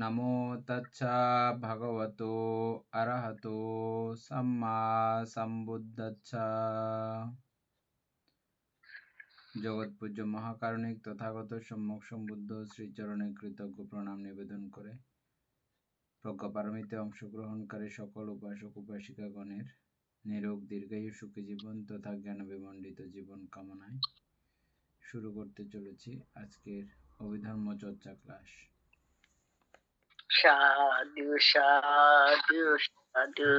নমো তচ্ছা ভগবতো অরহতো সম্মা সম্বুদ্ধচ্ছা। জগৎপূজ্য মহাকারণিক তথাগত সম্যক সম্বুদ্ধ শ্রীচরণে কৃতজ্ঞ প্রণাম নিবেদন করে প্রজ্ঞাপারমিতে অংশগ্রহণকারী সকল উপাসক উপাসিকাগণের নিরোগ দীর্ঘায়ু সুখী জীবন তথা জ্ঞান বিমণ্ডিত জীবন কামনায় শুরু করতে চলেছি আজকের অভিধর্ম চর্চা ক্লাস। সাধু সাধু সাধু।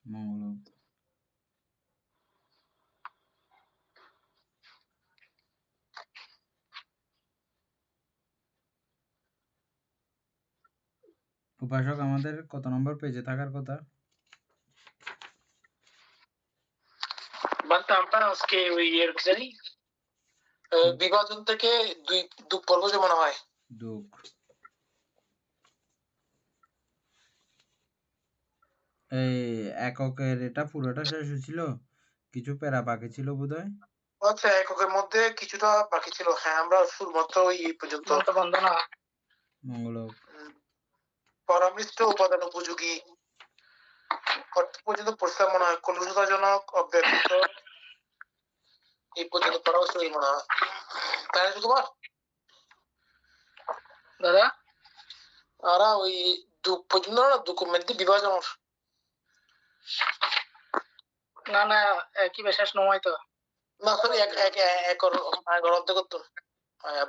মঙ্গল। উপাসক আমাদের কত নম্বর পেজে থাকার কথা? আমরা আজকে ওই জানি বিভাজন থেকে দুই পর্ব যে মনে হয় দুঃখ। এই এককের এটা পুরোটা শেষ হয়েছিল, কিছু প্যারা বাকি ছিল বোধহয়। আচ্ছা, এককের মধ্যে কিছুটা বাকি ছিল। হ্যাঁ, আমরা শুধুমাত্র ওই পর্যন্ত বন্দনা মঙ্গল পরামৃষ্ট উপাদান উপযোগী পর্যন্ত পড়ছিলাম মনে হয়। কলুষতাজনক অব্যক্ত এই পর্যন্ত পড়া হচ্ছে মনে হয়। তাই না তোমার দাদা? আর ওই দুঃখ পর্যন্ত না, ডকুমেন্ট বিভাজন না না কি বিশেষ নয় তো না, সরি একর অর্ধেক তো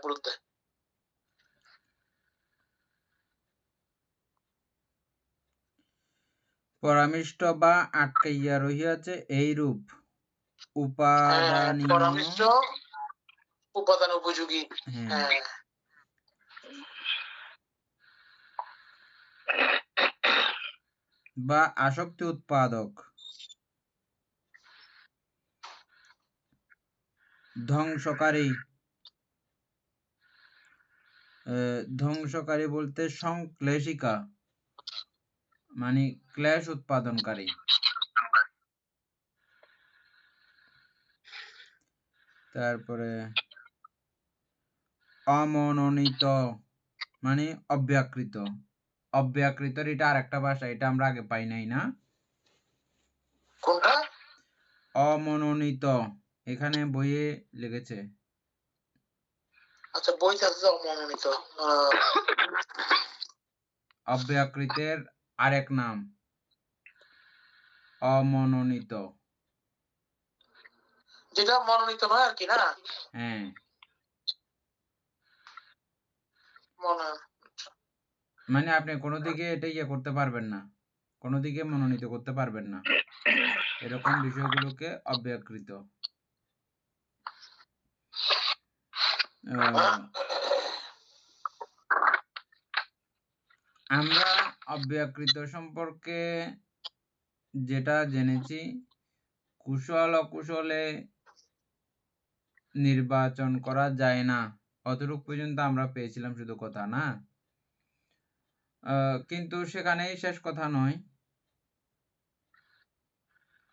বলতে পরামিষ্ট বা আটকাইয়া রহিয়াছে এই রূপ উপাদানীয় পরামিষ্ট উপাদান উপযোগী। হ্যাঁ বা আসক্তি উৎপাদক ধ্বংসকারী। ধ্বংসকারী বলতে সংক্লেশিকা মানে ক্লেশ উৎপাদনকারী। তারপরে অমনোনীত মানে অব্যাকৃত। অব্যাকৃতর এটা আরেকটা ভাষা, এটা আমরা আগে পাই নাই না? কোনটা? অমনোনীত এখানে বইয়ে লিখেছে। আচ্ছা, বইতে আছে অমনোনীত। অব্যাকৃতের আরেক নাম অমনোনীত, যেটা মনোনীত নয় আর কি না? হ্যাঁ মানে আপনি কোনো দিকে এটা ইয়ে করতে পারবেন না, কোনো দিকে মনোনীত করতে পারবেন না, এরকম বিষয়গুলোকে অব্যাকৃত। আমরা অব্যাকৃত সম্পর্কে যেটা জেনেছি, কুশল অকুশলে নির্বাচন করা যায় না, অতটুকু পর্যন্ত আমরা পেয়েছিলাম শুধু কথা না। কিন্তু সেখানেই শেষ কথা নয়।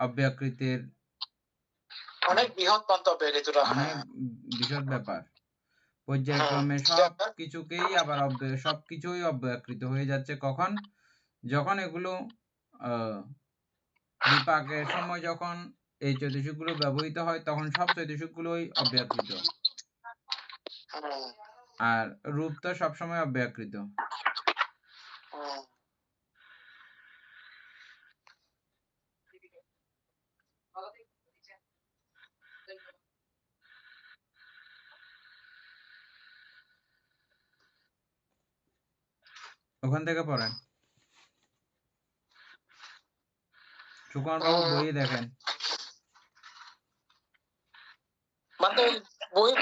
অব্যাকৃতের অনেক বৃহৎ অনেক বিশদ ব্যাপার, পর্যায়ক্রমে সব কিছুকেই আবার সবকিছুই অব্যাকৃত হয়ে যাচ্ছে। কখন? যখন এগুলো বিপাকের সময় যখন এই চৈতসিকগুলো ব্যবহৃত হয় তখন সব চৈতসিকগুলোই অব্যাকৃত, আর রূপ তো সবসময় অব্যাকৃত। ওখান থেকে পড়েন, সুকুমার বাবু বইয়ে দেখেন। মানে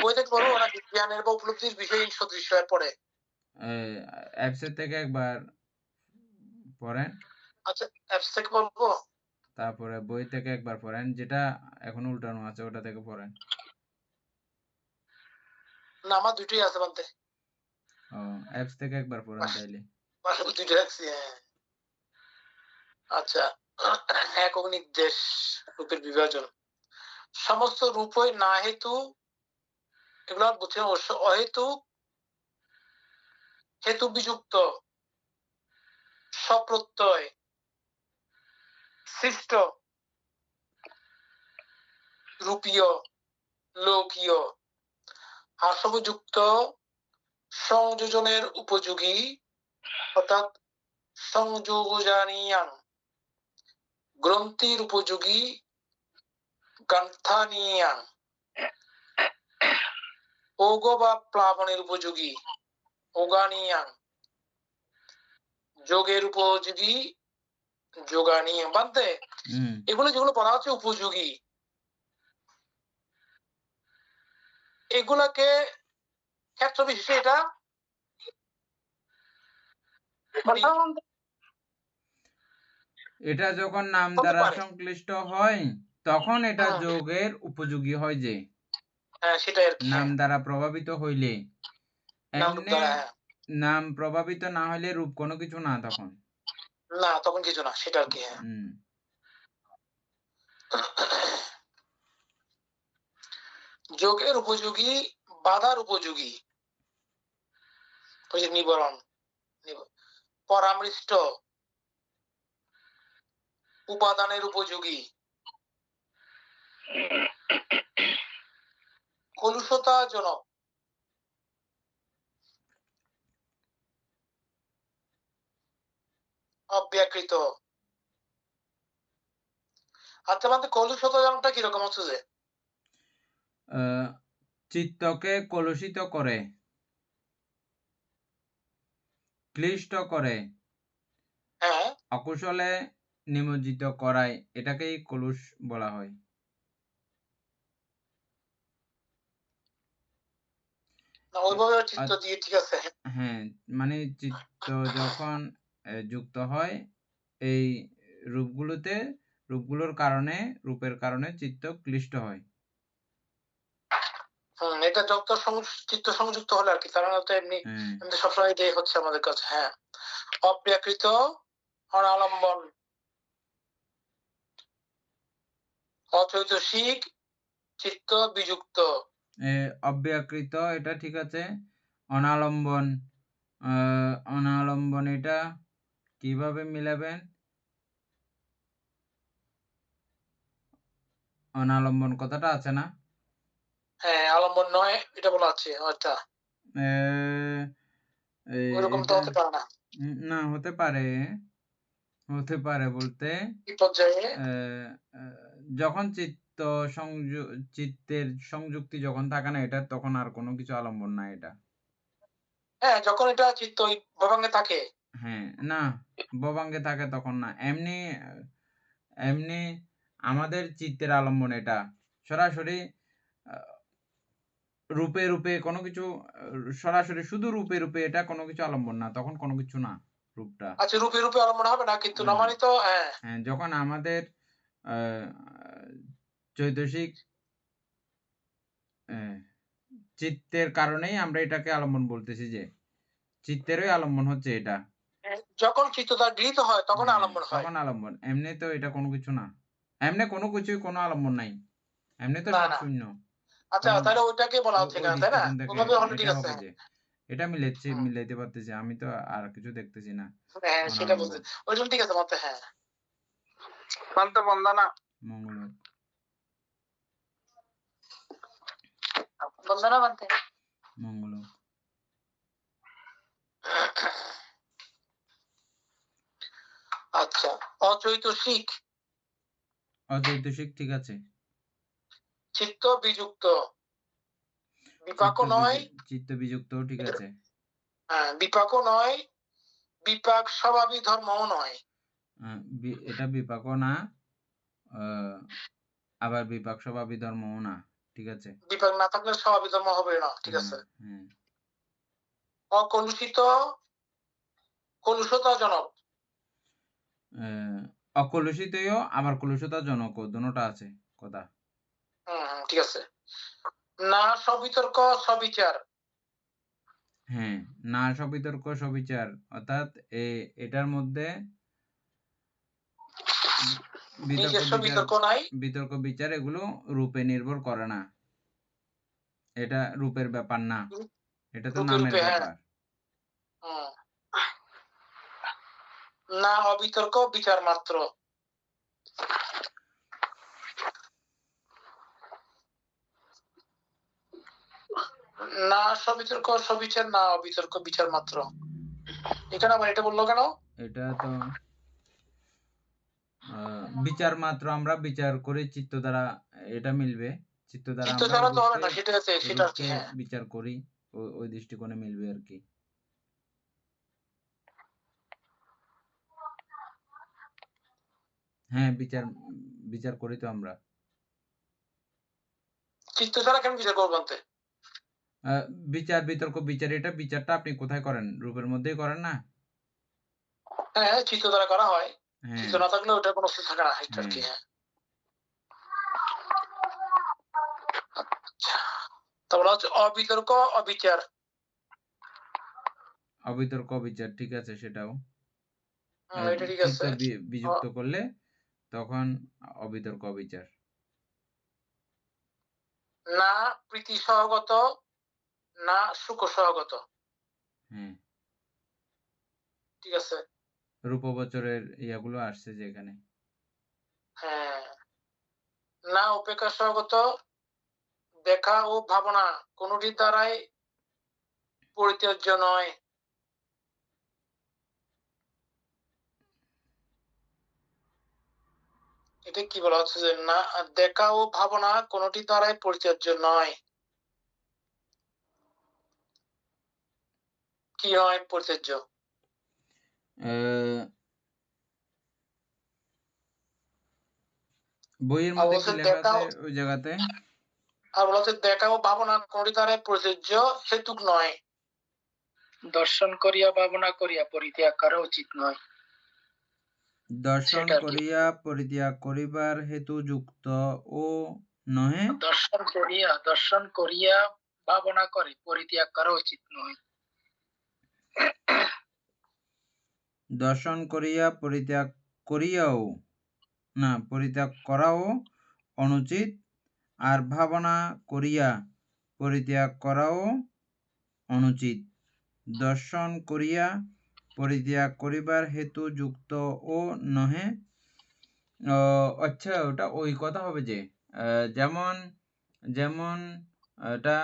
বই থেকে পড়ো, ওরা বিজ্ঞানের বা উপলব্ধির বিষয় সদৃশ হয়ে পড়ে। অ্যাপস থেকে একবার পড়েন। আচ্ছা, অ্যাপস থেকে পড়বো। তারপরে বই থেকে একবার পড়েন, যেটা এখন উল্টানো আছে ওটা থেকে পড়েন। না আমার দুটোই আছে বলতে। ও, অ্যাপস থেকে একবার পড়েন তাইলে। পাশাপাশি দুটো রাখছি, হ্যাঁ। আচ্ছা, একক নির্দেশ রূপের বিভাজন। সমস্ত রূপই না হেতু, এগুলো বুঝছেন অবশ্য, অহেতুক হেতু বিযুক্ত সপ্রত্যয় সৃষ্ট রূপীয় লৌকীয় আসবযুক্ত সংযোজনের উপযোগী, অর্থাৎ সংযোজনীয়াং গ্রন্থির উপযোগী গ্রন্থানীয়াং ওগ বা প্লাবনের উপযোগী ওগানীয়াং যোগের উপযোগী যোগানীয় বানতে। এগুলো যেগুলো বলা হচ্ছে উপযোগী, এগুলাকে ক্ষেত্র বিশেষে এটা এটা যখন নাম দ্বারা সংশ্লিষ্ট হয় তখন এটা যোগের উপযোগী হয় যে, সেটাই আর কি, নাম দ্বারা প্রভাবিত হইলে। এমনি নাম প্রভাবিত না হইলে রূপ কোনো কিছু না, তখন না, তখন কিছু না, সেটা আর কি। হ্যাঁ, যোগের উপযোগী বাধার উপযোগী, নিবরণ পরামৃষ্ট উপাদানের উপযোগী কলুষতাজনক অব্যাকৃত। আচ্ছা, মানে কলুষতাজনকটা কিরকম হচ্ছে যে চিত্তকে কলুষিত করে, ক্লিষ্ট করে, অকুশলে নিমজ্জিত করায়, এটাকেই কলুষ বলা হয়। হ্যাঁ, মানে চিত্ত যখন যুক্ত হয় এই রূপগুলোর কারণে, রূপের কারণে চিত্ত ক্লিষ্ট হয়। এটা যত চিত্ত সংযুক্ত হলে আর কি, তার মানে তো এমনি সবসময় এটাই হচ্ছে আমাদের কাছে। হ্যাঁ, অপ্রাকৃত অনালম্বন অচৈতসিক চিত্ত বিযুক্ত। অব্যাকৃত এটা ঠিক আছে। অনালম্বন, অনালম্বন এটা কিভাবে মিলাবেন? অনালম্বন কথাটা আছে না? হ্যাঁ, আলম্বন নয় এটা বলা আছে। আচ্ছা, এরকম তো হতে পারে না। না, হতে পারে, হতে পারে বলতে যখন চিত্তের সংযুক্তি যখন থাকে না এটা, তখন আর কোনো কিছু আলম্বন না এটা। হ্যাঁ, যখন এটা চিত্ত ভবাঙ্গে থাকে। হ্যাঁ, না, ভবাঙ্গে থাকে তখন না। এমনি এমনি আমাদের চিত্তের আলম্বন এটা। সরাসরি রূপে রূপে কোনো কিছু, সরাসরি শুধু রূপে রূপে এটা কোনো কিছু আলম্বন না, তখন কোনো কিছু না রূপটা। আচ্ছা, রূপে রূপে আলম্বন হবে না, কিন্তু নমানি তো। হ্যাঁ, যখন আমাদের চৈতসিক চিত্তের কারণেই আমরা এটাকে আলম্বন বলতেছি, যে চিত্তেরই আলম্বন হচ্ছে এটা। যখন চিত্তটা গৃহীত হয় তখন আলম্বন হয়, তখন আলম্বন। এমনি তো এটা কোনো কিছু না, এমনি কোনো কিছুই কোনো আলম্বন নাই, এমনি তো সব শূন্য। আচ্ছা, তাহলে ওইটাকে বলা হচ্ছে না, তাই না? ওভাবে হলে ঠিক আছে। এটা মিলাইতে পারতেছি, আমি তো আর কিছু দেখতেছি না। হ্যাঁ, সেটা বলতে ওই জন্য ঠিক আছে মতে। হ্যাঁ, মানতে বন্দনা মঙ্গল বন্দনা মানতে মঙ্গল। আচ্ছা, অচৈতসিক অচৈতসিক ঠিক আছে। চিত্ত বিযুক্ত, বিপাক নয়, চিত্ত বিযুক্ত ঠিক আছে। হ্যাঁ, বিপাক নয়, বিপাক স্বভাবী ধর্মও নয়। এটা বিপাকও না, আবার বিপাক স্বভাবী ধর্মও না, ঠিক আছে। বিপাক না থাকলে স্বভাবী ধর্ম হবে না, ঠিক আছে। অকলুষিত কলুষতাজনক, অকলুষিতও আবার কলুষতাজনকও দুটোটা আছে কথা। ঠিক আছে। না সবিতর্ক সবিচার। হ্যাঁ, না সবিতর্ক সবিচার অর্থাৎ এটার মধ্যে নিজস্ব বিতর্ক নাই। বিতর্ক বিচার এগুলো রূপে নির্ভর করে না। এটা রূপের ব্যাপার না। এটা তো রূপে নামের রূপে, হ্যাঁ। ব্যাপার। না অবিতর্ক বিচার মাত্র। না সবিতর্ক সবিচার, না অবিতর্ক বিচার মাত্র। এখানে আবার এটা বললো কেন? এটা তো বিচার মাত্র, আমরা বিচার করি চিত্ত দ্বারা, এটা মিলবে। চিত্ত দ্বারা চিত্ত আমরা ছাড়া তো হবে না, সেটা আছে, সেটা আর কি। হ্যাঁ, বিচার করি, ওই দৃষ্টিকোণে মিলবে আর কি। হ্যাঁ, বিচার করি তো আমরা। চিত্ত ছাড়া কেন বিচার করবো আনতে? বিচার বিতর্ক বিচার, এটা বিচারটা আপনি কোথায় করেন? রূপের মধ্যেই করেন না? হ্যাঁ, চিত্ত দ্বারা করা হয়। হ্যাঁ, চিত্ত না থাকলে ওটার কোনো অস্তিত্ব থাকে না, এটা আর কি। হ্যাঁ। আচ্ছা, তারপরে হচ্ছে অবিতর্ক অবিচার। অবিতর্ক বিচার, ঠিক আছে, সেটাও এটা ঠিক চিত্ত আছে। বিযুক্ত করলে তখন অবিতর্ক বিচার। না প্রীতি সহগত, না সুখ সহগত। হ্যাঁ, ঠিক আছে। রূপবচরের ইয়াগুলো আসছে যে এখানে। হ্যাঁ, না উপেক্ষা সহগত, দেখা ও ভাবনা কোনটির দ্বারাই পরিত্যাজ্য নয়। এটা কি বলা হচ্ছে যে না দেখা ও ভাবনা কোনটি দ্বারাই পরিত্যাজ্য নয়। কি নয় পরিত্যাজ্য? বইয়ের মধ্যে কি লেখা আছে ওই জায়গাতে? আর বলা হচ্ছে দেখা ও ভাবনা কোনটি দ্বারাই পরিত্যাজ্য হেতুক নয়। দর্শন করিয়া ভাবনা করিয়া পরিত্যাগ করা উচিত নয়। দর্শন করিয়া পরিত্যাগ করিবার হেতু যুক্ত ও নহে। দর্শন করিয়া ভাবনা করে পরিত্যাগ করা উচিত নয়। দর্শন করিয়া পরিত্যাগ করাও অনুচিত, আর ভাবনা করিয়া পরিত্যাগ করাও অনুচিত। দর্শন করিয়া পরিত্যাগ করিবার হেতু যুক্ত ও নহে। আচ্ছা, ওটা ওই কথা হবে যে যেমন যেমন এটা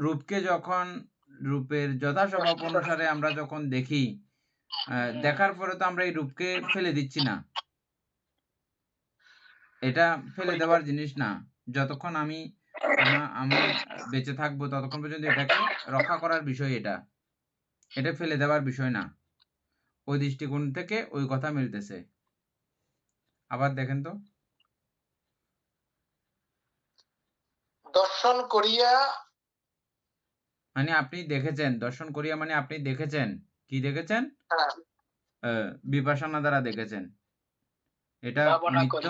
রূপকে যখন রূপের যথাস্বভাব অনুসারে আমরা যখন দেখি, দেখার পরে তো আমরা এই রূপকে ফেলে দিচ্ছি না। এটা ফেলে দেওয়ার জিনিস না। যতক্ষণ আমি বেঁচে থাকবো ততক্ষণ পর্যন্ত এটাকে রক্ষা করার বিষয় এটা ফেলে দেওয়ার বিষয় না। ওই দৃষ্টিকোণ থেকে ওই কথা মিলতেছে। আবার দেখেন তো। দর্শন করিয়া মানে আপনি দেখেছেন, দর্শন করিয়া মানে আপনি দেখেছেন। কি দেখেছেন? বিপাশনা দ্বারা দেখেছেন। এটা নিত্য,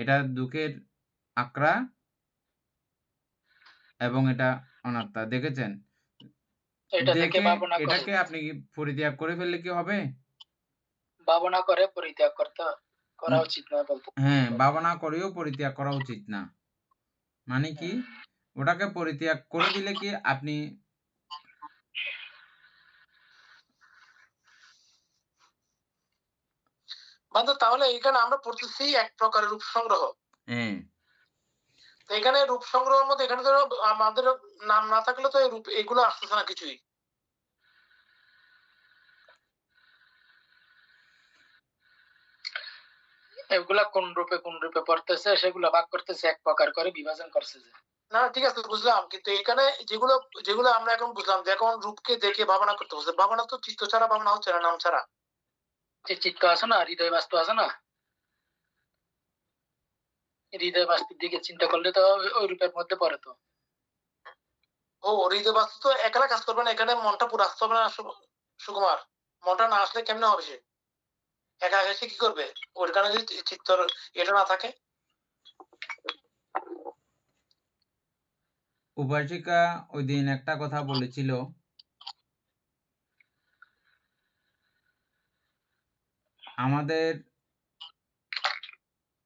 এটা দুঃখের আক্রা এবং এটা অনাত্মা দেখেছেন। দেখে এটাকে আপনি পরিত্যাগ করে ফেললে কি হবে? ভাবনা করে পরিত্যাগ করা উচিত না বলতে। হ্যাঁ, ভাবনা করেও পরিত্যাগ করা উচিত না। মানে কি? ওটাকে পরিত্যাগ করে দিলে কি আপনি তাহলে এখানে আমরা পড়তেছি এক প্রকারের রূপ সংগ্রহ। এখানে রূপ সংগ্রহের মধ্যে এখানে তো আমাদের নাম না থাকলে তো রূপ এগুলো আসতেছে না কিছুই। এগুলা কোন রূপে পড়তেছে সেগুলো ভাগ করতেছে, এক প্রকার করে বিভাজন করছে যে। না ঠিক আছে, বুঝলাম, কিন্তু এখানে যেগুলো আমরা এখন বুঝলাম যে এখন রূপকে দেখে ভাবনা করতে হচ্ছে। ভাবনা তো চিত্ত ছাড়া ভাবনা হচ্ছে না, নাম ছাড়া। যে চিত্ত আছে না, হৃদয় বাস্তু আছে না, হৃদয় বাস্তুর দিকে চিন্তা করলে তো ওই রূপের মধ্যে পড়ে। তো হৃদয় বাস্তু তো একলা কাজ করবে না, এখানে মনটা পুরো আসতে হবে না সুকুমার। মনটা না আসলে কেমনে হবে সে? একা একা সে কি করবে? ওর কারণে যদি চিত্তর এটা না থাকে। উপাসিকা ওই দিন একটা কথা বলেছিল, আমাদের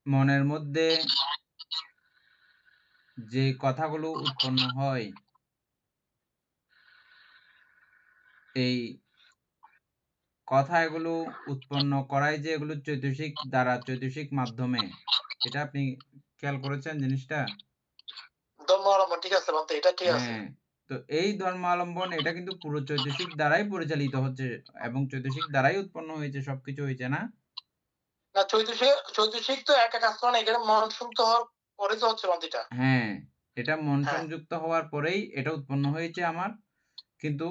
মনের মধ্যে যে কথাগুলো উৎপন্ন হয়, এই কথা এগুলো উৎপন্ন করাই যে এগুলো চৈতসিক দ্বারা, চৈতসিক মাধ্যমে, এটা আপনি খেয়াল করেছেন জিনিসটা? ধর্ম অবলম্বন ঠিক আছে বলতে এটা ঠিক আছে। হ্যাঁ, তো এই ধর্মাবলম্বন এটা কিন্তু পুরো চৈতসিক দ্বারাই পরিচালিত হচ্ছে এবং চৈতসিক দ্বারাই উৎপন্ন হয়েছে, সবকিছু হয়েছে না? না চৈতসিক তো একা কাজ করে না, এখানে মন শুদ্ধ হওয়ার পরে তো হচ্ছে মন্দিরটা। হ্যাঁ, এটা মন হ্যাঁ সংযুক্ত হওয়ার পরেই এটা উৎপন্ন হয়েছে আমার। কিন্তু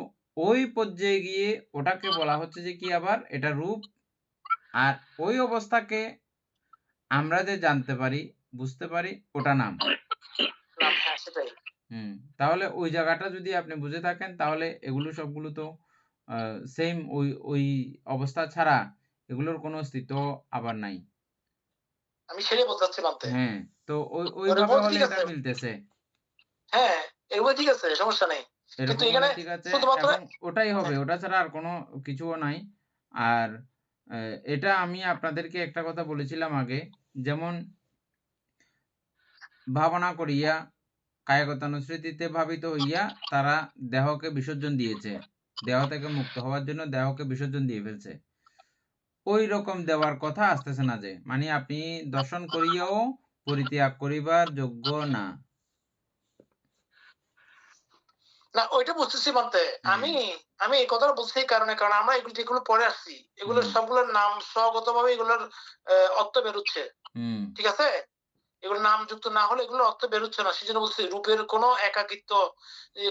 ওই পর্যায়ে গিয়ে ওটাকে বলা হচ্ছে যে কি আবার এটা রূপ। আর ওই অবস্থাকে আমরা যে জানতে পারি, বুঝতে পারি, ওটা নাম। হ্যাঁ সেটাই। তাহলে ওই জায়গাটা যদি আপনি বুঝে থাকেন তাহলে এগুলো সবগুলো তো সেম ওই অবস্থা ছাড়া এগুলোর কোনো অস্তিত্ব আবার নাই। আমি সেটাই বলতে চাচ্ছি মানতে। হ্যাঁ, তো ওর ওইভাবে বলতে হলে ঠিক এটা আছে। মিলতেছে। হ্যাঁ এগুলো ঠিক আছে, সমস্যা নেই। কিন্তু এরকম হলে এখানে ঠিক আছে শুধুমাত্র এবং ওটাই হবে। হ্যাঁ, ওটা ছাড়া আর কোনো কিছুও নাই। আর এটা আমি আপনাদেরকে একটা কথা বলেছিলাম আগে, যেমন ভাবনা করিয়া কায়গতানুস্মৃতিতে ভাবিত হইয়া তারা দেহকে বিসর্জন দিয়েছে। দেহ থেকে মুক্ত হওয়ার জন্য দেহকে বিসর্জন দিয়ে ফেলছে। ওই রকম দেওয়ার কথা আসতেছে না যে। মানে আপনি দর্শন করিয়াও পরিত্যাগ করিবার যোগ্য না। না ওইটা বুঝতেছি মানতে। আমি হ্যাঁ, আমি এই কথাটা বলছি এই কারণে, কারণ আমরা এগুলো যেগুলো পড়ে আসছি এগুলোর হুম, সবগুলোর নাম স্বগতভাবে এগুলোর অর্থ বেরোচ্ছে। হুম। ঠিক আছে? এগুলো নামযুক্ত না হলে এগুলোর অর্থ বেরোচ্ছে না। সেজন্য বলছি রূপের কোনো একাকিত্ব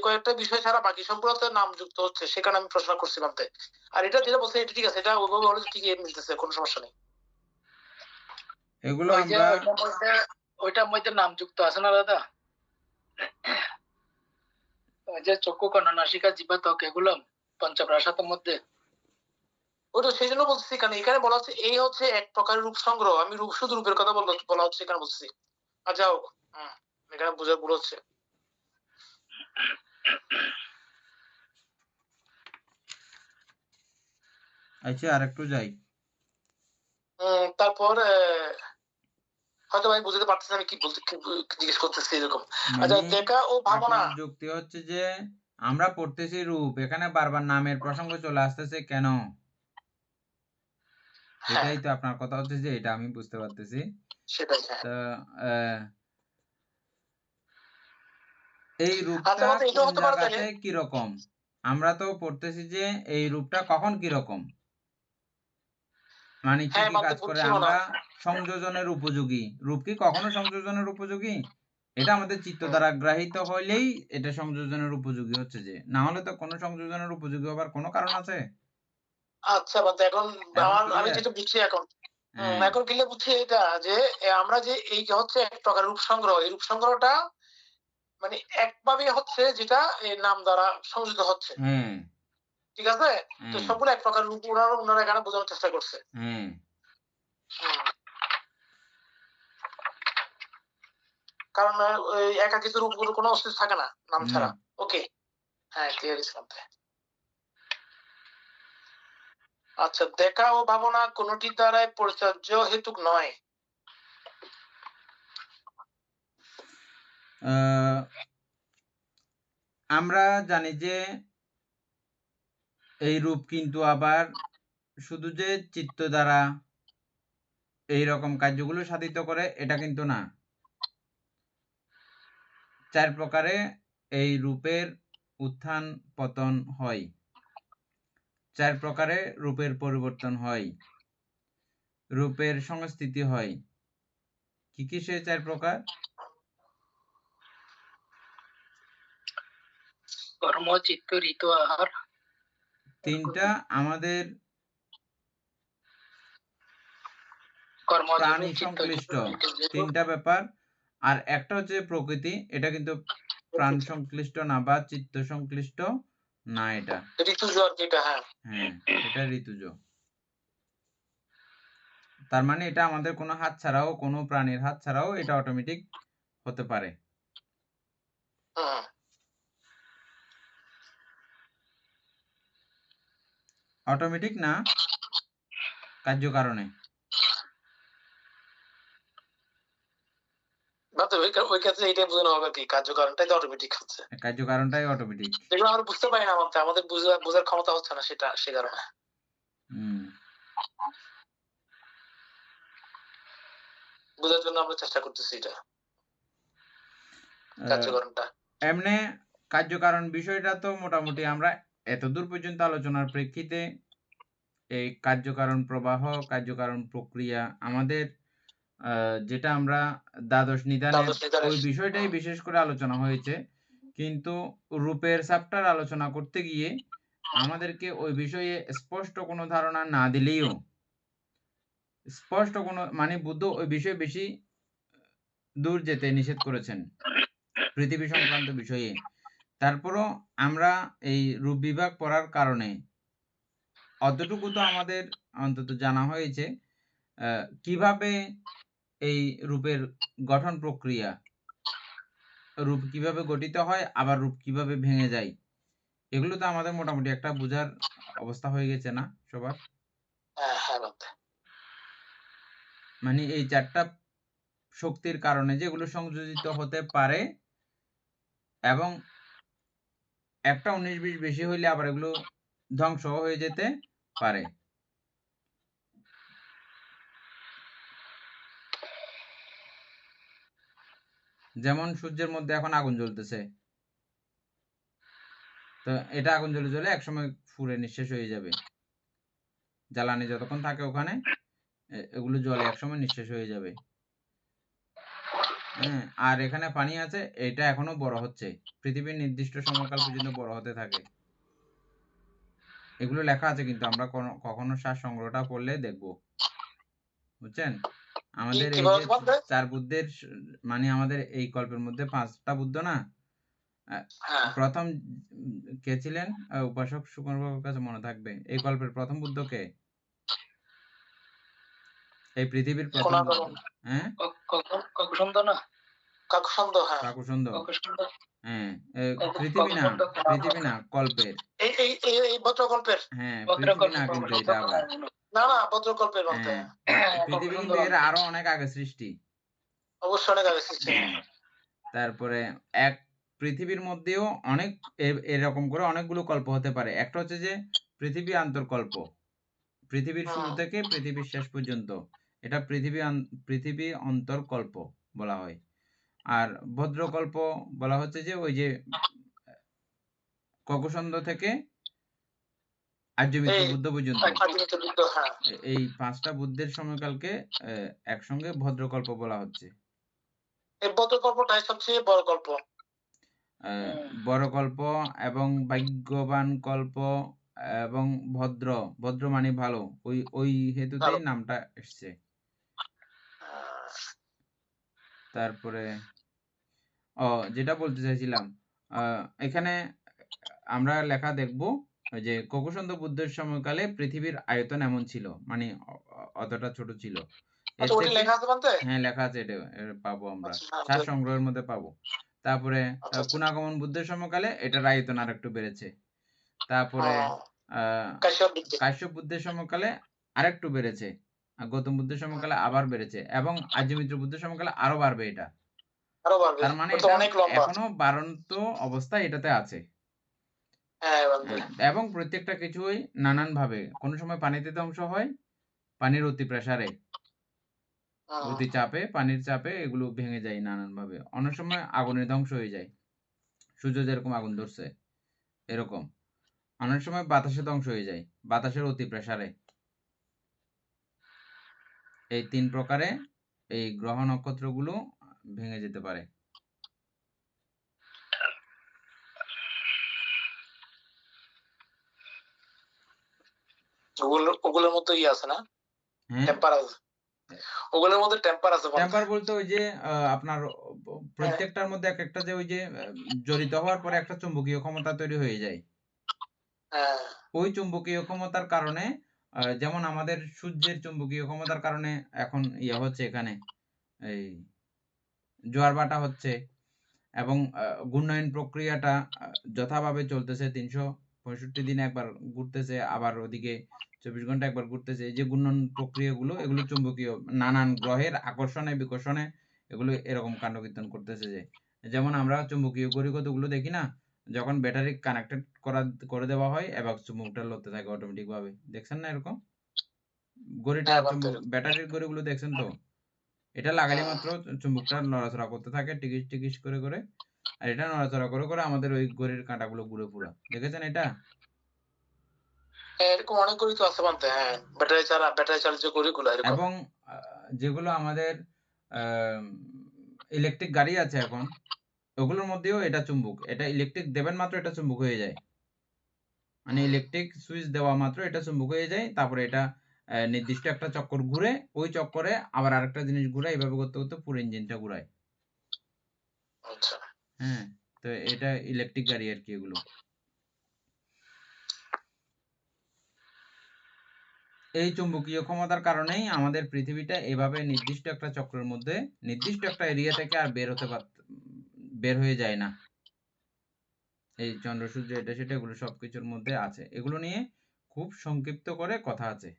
কয়েকটা বিষয় ছাড়া বাকি সবগুলোতে নামযুক্ত হচ্ছে। সে কারণে আমি প্রশ্ন করছি মানতে। আর এটা যেটা বলছে এটা ঠিক আছে, এটা ওইভাবে হলে ঠিকই মিলতেছে, কোনো সমস্যা নেই। এগুলো ওই যে আমরা ওইটার মধ্যে নাম যুক্ত আছে না দাদা? ওই যে চক্ষু কর্ণ নাসিকা জিহ্বা ত্বক এগুলো পঞ্চপ্রাসাদের মধ্যে। ওইটা সেই জন্য বলছি, কারণ এখানে বলা হচ্ছে এই হচ্ছে এক প্রকারের রূপ সংগ্রহ। আমি শুধু রূপের কথা বলা হচ্ছে এখানে বলছি। আর যাও এখানে বোঝার ভুল হচ্ছে। আচ্ছা আরেকটু যাই। তারপর হয়তো আমি বুঝতে পারতেছি আমি কি বলতে কি জিজ্ঞেস করতেছি এরকম। আচ্ছা মানে দেখা ও ভাবনা। আপনার যুক্তি হচ্ছে যে আমরা পড়তেছি রূপ, এখানে বারবার নামের প্রসঙ্গ চলে আসতেছে কেন? হ্যাঁ এটাই তো আপনার কথা হচ্ছে যে এটা আমি বুঝতে পারতেছি। সেটাই হ্যাঁ। তো আহ, এই আচ্ছা রূপটা বলতে এটা কোন হতে পারে তাহলে। জায়গাতে কিরকম? আমরা তো পড়তেছি যে এই রূপটা কখন কিরকম, মানে কি হ্যাঁ কি মানতে কাজ করে? বুঝছি মনে আমরা হয়। সংযোজনের উপযোগী। রূপ কি কখনো সংযোজনের উপযোগী? এটা আমাদের চিত্ত হুম, দ্বারা গ্রাহিত হইলেই এটা সংযোজনের উপযোগী হচ্ছে যে, না হলে তো কোনো সংযোজনের উপযোগী হবার কোনো কারণ আছে? আচ্ছা মানতে এখন এখন আমি ক্লিয়ার? যেটা বুঝছি এখন। হ্যাঁ, এখন ক্লিয়ার বুঝছি এটা যে আমরা যে এই হচ্ছে এক প্রকার রূপ সংগ্রহ, এই রূপ সংগ্রহটা মানে একভাবে হচ্ছে যেটা এই নাম দ্বারা সংযুক্ত হচ্ছে। হ্যাঁ, ঠিক আছে? তো হ্যাঁ, সবগুলো এক প্রকার রূপ ওনারা এখানে বোঝানোর চেষ্টা করছে। হ্যাঁ। হুম, কারণ ওই একাকিত্ব রূপগুলো কোনো অস্তিত্ব থাকে না নাম হুম। ছাড়া। ওকে, হ্যাঁ ক্লিয়ার ইসলাম। আচ্ছা দেখা ও ভাবনা কোনটির দ্বারাই পরিচর্য হেতুক নয়। আহ, আমরা জানি যে এই রূপ কিন্তু আবার শুধু যে চিত্ত দ্বারা এই রকম কার্যগুলো সাধিত করে এটা কিন্তু না। ৪ প্রকারে এই রূপের উত্থান পতন হয়। ৪ প্রকারে রূপের পরিবর্তন হয়। রূপের সংস্থিতি হয়। কি কি সে ৪ প্রকার? কর্ম চিত্ত ঋতু আহার ৩টা আমাদের কর্মযোগ প্রাণী চিত্ত সংশ্লিষ্ট যোগ ৩টা ব্যাপার। আর একটা হচ্ছে প্রকৃতি, এটা কিন্তু প্রাণ সংশ্লিষ্ট না বা চিত্ত সংশ্লিষ্ট না এটা। ঋতুজ আর যেটা হ্যাঁ। হ্যাঁ, এটা ঋতুজ। তার মানে এটা আমাদের কোনো হাত ছাড়াও, কোনো প্রাণীর হাত ছাড়াও এটা অটোমেটিক হতে পারে। হুম। অটোমেটিক না, কার্যকারণে। বাট ওই ক্ষেত্রে এইটাই বোঝানো হবে কি, কার্যকারণটাই তো অটোমেটিক হচ্ছে, কার্যকারণটাই অটোমেটিক। যেগুলো আমরা বুঝতে পারি না, আমাদের বোঝার ক্ষমতা হচ্ছে না, সেটা সে কারণে। বোঝার জন্য আমরা চেষ্টা করতেছি এটা, কার্যকারণটা। এমনে কার্যকারণ বিষয়টা তো মোটামুটি আমরা এতদূর পর্যন্ত আলোচনার প্রেক্ষিতে এই কার্যকারণ প্রবাহ, কার্যকারণ প্রক্রিয়া আমাদের যেটা আমরা দ্বাদশ নিদানের ওই বিষয়টাই বিশেষ করে আলোচনা হয়েছে, কিন্তু রূপের চ্যাপ্টার আলোচনা করতে গিয়ে আমাদেরকে ওই বিষয়ে স্পষ্ট কোনো ধারণা না দিলেও, স্পষ্ট কোনো মানে বুদ্ধ ওই বিষয়ে বেশি দূর যেতে নিষেধ করেছেন পৃথিবী সংক্রান্ত বিষয়ে। তারপরও আমরা এই রূপ বিভাগ পড়ার কারণে অতটুকু তো আমাদের অন্তত জানা হয়েছে কিভাবে এই রূপের গঠন প্রক্রিয়া, রূপ কিভাবে গঠিত হয়, আবার রূপ কিভাবে ভেঙে যায়, এগুলো তো আমাদের মোটামুটি একটা বোঝার অবস্থা হয়ে গেছে না সবার? মানে এই চারটা শক্তির কারণে যেগুলো সংযোজিত হতে পারে, এবং একটা 19-20 বেশি হইলে আবার এগুলো ধ্বংস হয়ে যেতে পারে। যেমন সূর্যের মধ্যে এখন আগুন জ্বলতেছে, তো এটা আগুন জ্বলে জ্বলে একসময় পুড়ে নিঃশেষ হয়ে যাবে। জ্বালানি যতক্ষণ থাকে ওখানে এগুলো জলে একসময় নিঃশেষ হয়ে যাবে। হ্যাঁ, আর এখানে পানি আছে, এটা এখনো বড় হচ্ছে, পৃথিবীর নির্দিষ্ট সময়কাল পর্যন্ত বড় হতে থাকে। এগুলো লেখা আছে, কিন্তু আমরা কখনো সার সংগ্রহটা পড়লে দেখব, বুঝছেন? আমাদের এই যে চার বুদ্ধের মানে আমাদের এই কল্পের মধ্যে 5টা বুদ্ধ না, প্রথম কে ছিলেন? উপাসক সুকুমারবাবুর কাছে মনে থাকবে, এই কল্পের প্রথম বুদ্ধ কে? এই পৃথিবীর প্রথম বুদ্ধ। হ্যাঁ, কাকুসন্দ। হ্যাঁ, পৃথিবী না, কল্পের। এই ভদ্রকল্পের। হ্যাঁ, পৃথিবী না, কিন্তু এটা আবার না, ভদ্রকল্পের মধ্যে। পৃথিবী কিন্তু এর আরো অনেক আগে সৃষ্টি। অবশ্যই অনেক আগে সৃষ্টি। তারপরে এক পৃথিবীর মধ্যেও অনেক এরকম করে অনেকগুলো কল্প হতে পারে। একটা হচ্ছে যে পৃথিবী আন্তর্কল্প, পৃথিবীর শুরু থেকে পৃথিবীর শেষ পর্যন্ত, এটা পৃথিবী অন্তর্কল্প বলা হয়। আর ভদ্রকল্প বলা হচ্ছে যে ওই যে ককুসন্দ থেকে আর্যমিত্র বুদ্ধ পর্যন্ত, এই 5টা বুদ্ধের সময়কালকে একসঙ্গে ভদ্রকল্প বলা হচ্ছে। এই ভদ্রকল্পটাই সবচেয়ে বড় কল্প। বড় কল্প এবং ভাগ্যবান কল্প এবং ভদ্র মানে ভালো, ওই হেতুতেই নামটা এসছে। তারপরে যেটা বলতে চাইছিলাম, এখানে আমরা লেখা দেখব যে ককুসন্দ বুদ্ধের সময়কালে পৃথিবীর আয়তন এমন ছিল, মানে অতটা ছোট ছিল। হ্যাঁ, লেখা আছে, এটা পাবো আমরা সার সংগ্রহের মধ্যে পাবো। তারপরে কুনাগমন বুদ্ধের সময়কালে এটার আয়তন আর একটু বেড়েছে। তারপরে কাশ্যপ বুদ্ধের সময়কালে আরেকটু বেড়েছে, গৌতম বুদ্ধের সময়কালে আবার বেড়েছে, এবং আর্যমিত্র বুদ্ধের সময়কালে আরো বাড়বে। এটা তার মানে এখনো বাড়ন্ত অবস্থায় এটাতে আছে। এবং প্রত্যেকটা কিছুই নানান ভাবে, কোন সময় পানিতে ধ্বংস হয়, পানির অতি প্রেসারে, অতি চাপে, পানির চাপে এগুলো ভেঙে যায় নানান ভাবে। অনেক সময় আগুনে ধ্বংস হয়ে যায়, সূর্য যেরকম আগুন ধরছে এরকম। অনেক সময় বাতাসে ধ্বংস হয়ে যায়, বাতাসের অতি প্রেসারে। এই 3 প্রকারে এই গ্রহ নক্ষত্রগুলো ভেঙে যেতে পারে। ওগুলোর মধ্যে ইয়ে আছে না, টেম্পার আছে। ওগুলোর মধ্যে টেম্পার আছে। টেম্পার বলতে ওই যে আপনার প্রত্যেকটার মধ্যে এক একটা যে ওই যে জড়িত হওয়ার পরে একটা চুম্বকীয় ক্ষমতা তৈরি হয়ে যায়। ওই চুম্বকীয় ক্ষমতার কারণে যেমন আমাদের সূর্যের চুম্বকীয় ক্ষমতার কারণে এখন হচ্ছে এখানে এই জোয়ার ভাটা হচ্ছে এবং ঘূর্ণায়ন প্রক্রিয়াটা যথাভাবে চলতেছে। 365 দিনে একবার ঘুরতেছে, আবার ওদিকে 24 ঘন্টা একবার ঘুরতেছে। এই যে ঘূর্ণন প্রক্রিয়াগুলো, এগুলো চুম্বকীয় নানান গ্রহের আকর্ষণে বিকর্ষণে এগুলো এরকম কাণ্ডকীর্তন করতেছে। যেমন আমরা চুম্বকীয় ঘড়িগুলো দেখি না, যখন ব্যাটারি কানেক্টেড করে দেওয়া হয় এবং চুম্বকটা লড়তে থাকে অটোমেটিক ভাবে। দেখছেন না এরকম ঘড়িটা? হ্যাঁ বান্ধব। চুম্বক ব্যাটারির ঘড়িগুলো দেখছেন তো? এটা লাগালে হ্যাঁ মাত্র চুম্বকটা নড়াচড়া করতে থাকে টিকিস টিকিস করে করে, আর এটা নড়াচড়া করে করে আমাদের ওই ঘড়ির কাঁটাগুলো ঘুরে পুরা। দেখেছেন এটা? এরকম অনেক গড়ি তো আছে বান্ধব। হ্যাঁ, ব্যাটারি চালিত গড়িগুলো এরকম। এবং যেগুলো আমাদের ইলেকট্রিক গাড়ি আছে এখন, ওগুলোর মধ্যেও এটা চুম্বক। এটা ইলেকট্রিক দেবেন মাত্র এটা চুম্বক হয়ে যায়। মানে ইলেকট্রিক সুইচ দেওয়া মাত্র এটা চুম্বক হয়ে যায়। তারপরে এটা নির্দিষ্ট একটা চক্কর ঘুরে, ওই চক্করে আবার আরেকটা জিনিস ঘুরায়, এইভাবে করতে করতে পুরো ইঞ্জিনটা ঘুরায়। আচ্ছা। হ্যাঁ, তো এটা ইলেকট্রিক গাড়ি আর কি এগুলো। এই চুম্বকীয় ক্ষমতার কারণেই আমাদের পৃথিবীটা এভাবে নির্দিষ্ট একটা চক্রের মধ্যে নির্দিষ্ট একটা এরিয়া থেকে আর বের হয়ে যায় না। এই চন্দ্র সূর্য এটা সেটা এগুলো সবকিছুর মধ্যে আছে। এগুলো নিয়ে খুব সংক্ষিপ্ত করে কথা আছে।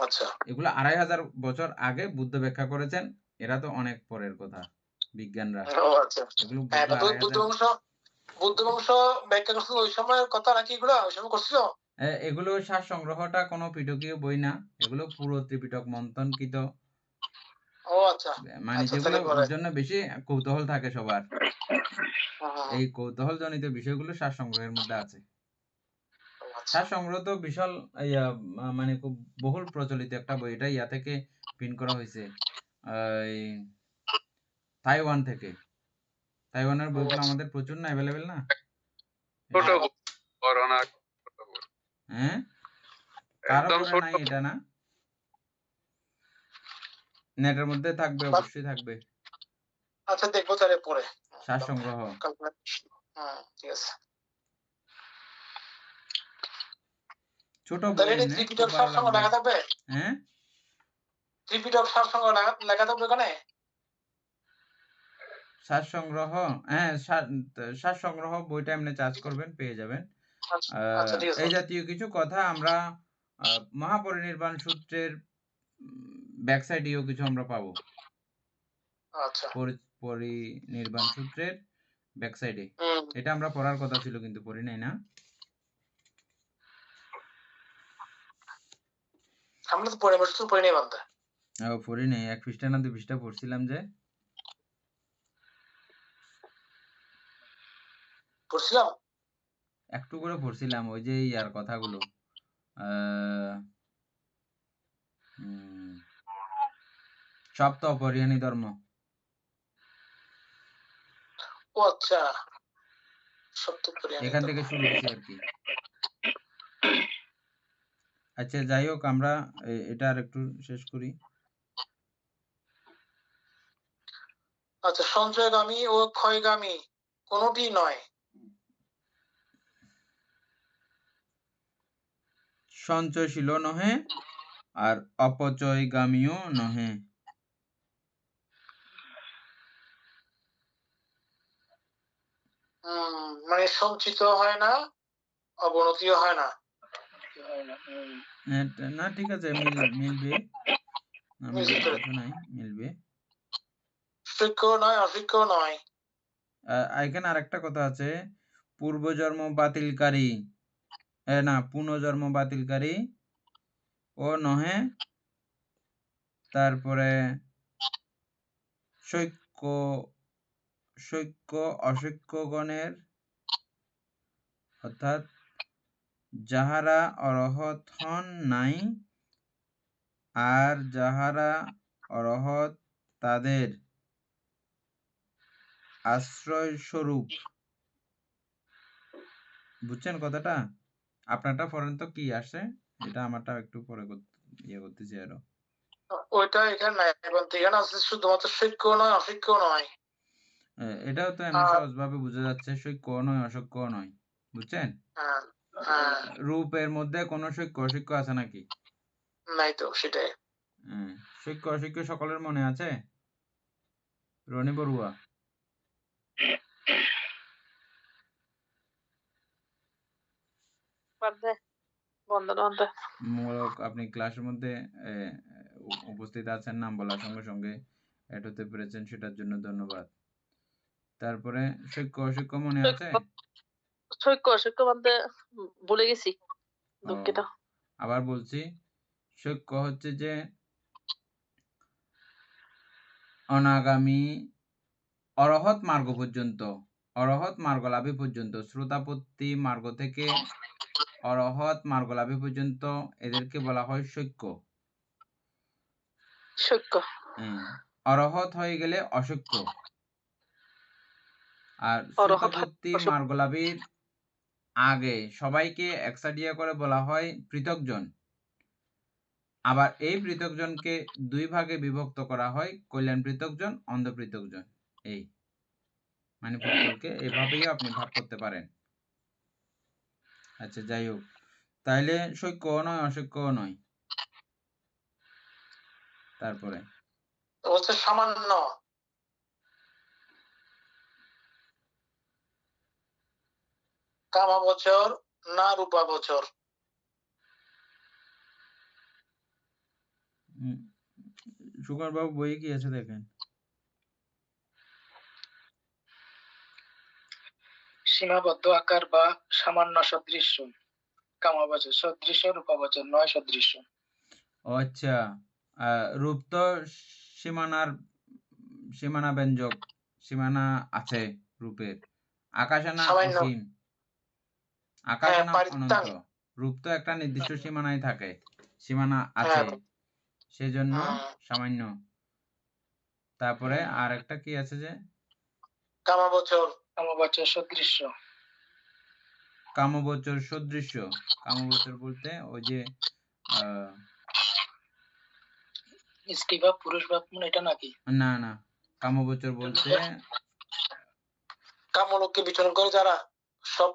আচ্ছা। এগুলো 2500 বছর আগে বুদ্ধ ব্যাখ্যা করেছেন। এরা তো অনেক পরের কথা, বিজ্ঞানরা। ও আচ্ছা। এগুলো হ্যাঁ, বুদ্ধ 2500 বুদ্ধ বংশ ব্যাখ্যা করছিল ওই সময়ের কথা নাকি এগুলো ওই সময় করছিল? এগুলো সার সংগ্রহটা কোনো পিটকীয় বই না, এগুলো পুরো ত্রিপিটক মন্থনকৃত। ও আচ্ছা। মানে আচ্ছা যেগুলো তাহলে পরে। জন্য বেশি কৌতূহল থাকে সবার, হুম, এই কৌতূহল জনিত বিষয়গুলো সার সংগ্রহের মধ্যে আছে। আচ্ছা। সার সংগ্রহ তো বিশাল ইয়া, মানে খুব বহুল প্রচলিত একটা বই। এটা ইয়া থেকে প্রিন্ট করা হয়েছে, এই তাইওয়ান থেকে। তাইওয়ানের ও বইগুলো আচ্ছা। আমাদের প্রচুর না, অ্যাভেলেবেল না। ছোট হ্যাঁ, বই, বড় না, ছোট বই। হ্যাঁ, কারো একদম পরে ছোট। নাই এটা না, নেটের মধ্যে থাকবে, অবশ্যই থাকবে। আচ্ছা দেখবো তাহলে পরে। সার সংগ্রহ। ঠিক আছে। ছোট বই, তাহলে এটা এমনি খুব ত্রিপিটক ভালো সারসংঘ লাগবে। লেখা থাকবে? হ্যাঁ, ত্রিপিটক সারসংঘ লেখা থাকবে ওখানে? সার সংগ্রহ, হ্যাঁ, সার সংগ্রহ বইটা এমনি চার্জ করবেন, পেয়ে যাবেন। আচ্ছা ঠিক আছে। এই জাতীয় কিছু কথা আমরা মহাপরিনির্বাণ সূত্রের ব্যাক সাইডেও কিছু আমরা পাবো। আচ্ছা। পরিনির্বাণ সূত্রের ব্যাক সাইডে হুম। এটা আমরা পড়ার কথা ছিল, কিন্তু পড়ি নাই না। আমরা তো পরে বসে পড়ে নেই বান্ধব। পড়ি নাই, 1 পৃষ্ঠা না 2 পৃষ্ঠা পড়ছিলাম যে। পড়ছিলাম একটু করে পড়ছিলাম, ওই যে ইয়ার কথাগুলো, সপ্ত অপরিহানী ধর্ম। ও আচ্ছা। সত্য পড়ে এখান থেকে শুরু হয়েছে আর কি। আচ্ছা যাই হোক, আমরা এটা আর একটু শেষ করি। আচ্ছা, সঞ্চয়গামী ও ক্ষয়গামী কোনটি নয়। সঞ্চয়শীল নহে আর অপচয়গামীও নহে। মানে সঞ্চিত হয় না, অবনতিও হয় না। না ঠিক আছে, মিলবে, কিছু নাই, মিলবে। সূক্ষ্ম নয়, অসূক্ষ্ম নয়। এখানে আরেকটা কথা আছে, পূর্বজন্ম বাতিলকারী, না পুনর্জন্ম বাতিলকারী ও নহে। তারপরে সৈক্য অসৈক্যগণের, অর্থাৎ যাহারা অরহত হন নাই আর যাহারা অরহত তাদের আশ্রয় স্বরূপ। বুঝছেন কথাটা? আপনারটা পড়েন তো কি আসে, এটা আমারটা একটু পরে ইয়ে করতেছি আরো। ওইটা এখানে নাই, এখানে আছে শুধুমাত্র সূক্ষ্ম নয়, অসূক্ষ্ম নয়। এটাও তো এমনি সহজভাবে বোঝা যাচ্ছে, সৈক্য নয় অসৈক্য নয়। বুঝছেন? হ্যাঁ রূপের মধ্যে কোনো সৈক্য অসৈক্য আছে নাকি? নাই তো, সেটাই। সৈক্য অসৈক্য সকলের মনে আছে? রনি বড়ুয়া, মূলক আপনি ক্লাসের মধ্যে উপস্থিত আছেন, নাম বলার সঙ্গে সঙ্গে অ্যাড হতে পেরেছেন, সেটার জন্য ধন্যবাদ। তারপরে সৈক্য অসৈক্য মনে আছে? সৈক্য অসৈক্য বলতে ভুলে গেছি, ও, দুঃখিত। আবার বলছি, সৈক্য হচ্ছে যে অনাগামী অরহৎ মার্গ পর্যন্ত, অরহৎ মার্গলাভী পর্যন্ত, শ্রোতাপত্তি মার্গ থেকে অরহৎ মার্গলাভী পর্যন্ত এদেরকে বলা হয় সৈক্য। সৈক্য। অরহৎ হয়ে গেলে অসৈক্য। আর অরহৎ শ্রোতাপত্তি অসৈক্য। মার্গলাভীর আগে সবাইকে একসাডিয়া করে বলা হয় পৃথকজন। আবার এই পৃথকজনকে দুই ভাগে বিভক্ত করা হয়, কল্যাণ পৃথকজন, অন্ধ পৃথকজন। এই মানে ফুটবলকে এভাবেই আপনি ভাগ করতে পারেন। আচ্ছা, যাই হোক, তাইলে সৈক্য নয়, অসৈক্য নয়। তারপরে হচ্ছে সামান্য, কামা বছর না রূপা বছর। সুকুমার বাবু বইয়ে কি আছে দেখেন। সীমাবদ্ধ আকার বা সামান্য সদৃশ্য, কামাবচর সদৃশ্য, রূপাবচর নয় সদৃশ্য। ও আচ্ছা, রূপ তো সীমানা ব্যঞ্জক, সীমানা আছে রূপের। আকাশে না সামান্য। অসীম, আকাশে না পারিত্রাণ। অনন্ত, রূপ তো একটা নির্দিষ্ট সীমানায় থাকে, সীমানা আছে, সেজন্য সামান্য। তারপরে আর একটা কি আছে যে কামাবচর, কামাবচর সদৃশ্য, কামবচর সদৃশ্য। কামবচর বলতে ওই যে স্ত্রী ভাব পুরুষ ভাব এটা নাকি? না না, কামবচর বলতে কামলোককে বিচরণ করে যারা, সব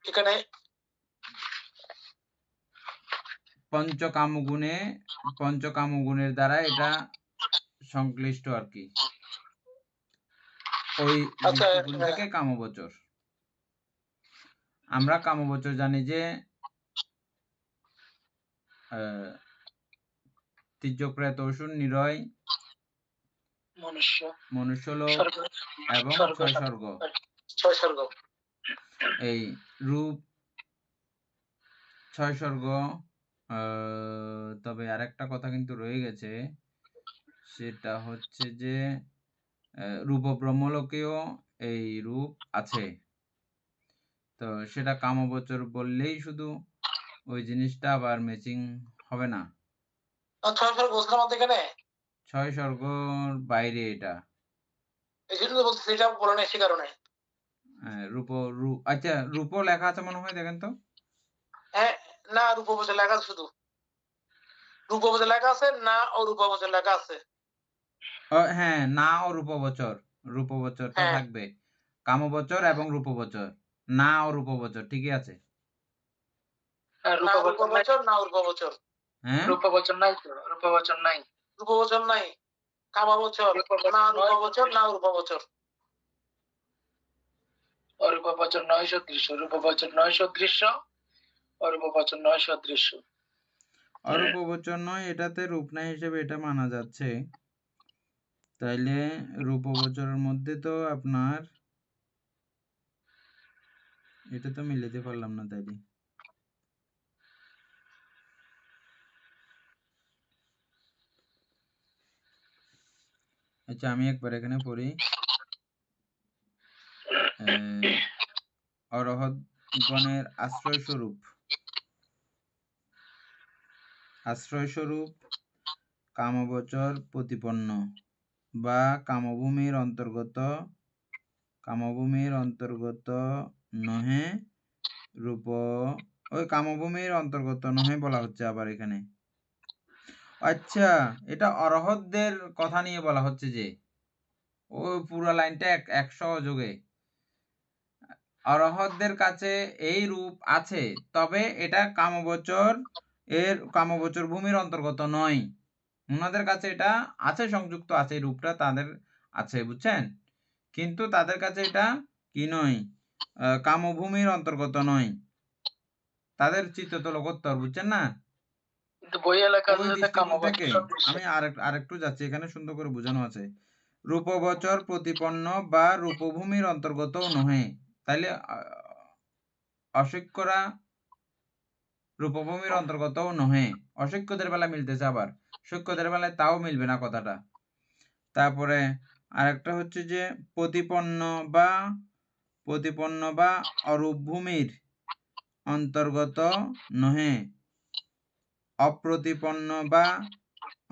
এখানে পঞ্চকামগুণের দ্বারা এটা সংশ্লিষ্ট আর কি, ওই দৃষ্টিকোণ থেকে কামবচর। আমরা কামবচর জানি যে তির্যক অসুর নিরয় মনুষ্যলোক এবং ছয় স্বর্গ। এই রূপ 6 স্বর্গ। তবে আরেকটা কথা কিন্তু রয়ে গেছে, সেটা হচ্ছে যে রূপ ব্রহ্মলোকেও এই রূপ আছে। তো সেটা কামবচর বললেই শুধু ওই জিনিসটা আবার ম্যাচিং হবে না। 6 স্বর্গ বলছিলাম এখানে, 6 স্বর্গর বাইরে এটা। এই জন্য বলছি, সেটা বলে না সে কারণে। আচ্ছা, রূপ লেখা আছে মনে হয়, দেখেন তো। হ্যাঁ, না রূপবচর লেখা আছে, শুধু রূপবচর লেখা আছে, না ও রূপবচর লেখা আছে। হ্যাঁ, না ও রূপবচর, রূপবচরটা থাকবে, কামবচর এবং রূপবচর, না ও রূপবচর ঠিকই আছে। রূপবচর না রূপবচর, হ্যাঁ, রূপবচর নাই তো, রূপবচর নাই, রূপবচর নাই, কামাবচর না রূপবচর না রূপবচর। অরূপবচর নয় সদৃশ্য, রূপবচর নয় সদৃশ্য, অরূপবচর নয় সদৃশ্য। অরূপবচর নয়, এটাতে রূপ নাই হিসেবে এটা মানা যাচ্ছে। তাইলে রূপবচরের মধ্যে তো আপনার এটা তো মিলাতে পারলাম না। তাইলে আচ্ছা, আমি একবার এখানে পড়ি। অরহৎ গণের আশ্রয় স্বরূপ কামবচর প্রতিপন্ন বা কামভূমির অন্তর্গত নহে রূপ, ওই কামভূমির অন্তর্গত নহে বলা হচ্ছে আবার এখানে। আচ্ছা, এটা অরহতদের কথা নিয়ে বলা হচ্ছে যে, ওই পুরো লাইনটা এক সহযোগে অরহতদের কাছে এই রূপ আছে, তবে এটা কামবচর ভূমির অন্তর্গত নয়। ওনাদের কাছে এটা আছে, সংযুক্ত আছে, এই রূপটা তাদের আছে, বুঝছেন? কিন্তু তাদের কাছে এটা কি নয়, কামভূমির অন্তর্গত নয়। তাদের চিত্ত তো লোকোত্তর, বুঝছেন না? কিন্তু বই এলাকা ওই যেটা দৃষ্টিকোণ থেকে কামবাচক সদৃশ্য। আমি আরেকটু যাচ্ছি, এখানে সুন্দর করে বোঝানো আছে। রূপবচর প্রতিপন্ন বা রূপভূমির অন্তর্গত নহে। তাইলে অশিক্ষরা রূপভূমির অন্তর্গতও নহে। অশিক্ষদের বেলা মিলতেছে, আবার শিক্ষদের বেলায় তাও মিলবে না কথাটা। তারপরে আরেকটা হচ্ছে যে প্রতিপন্ন বা অরূপভূমির অন্তর্গত নহে, অপ্রতিপন্ন বা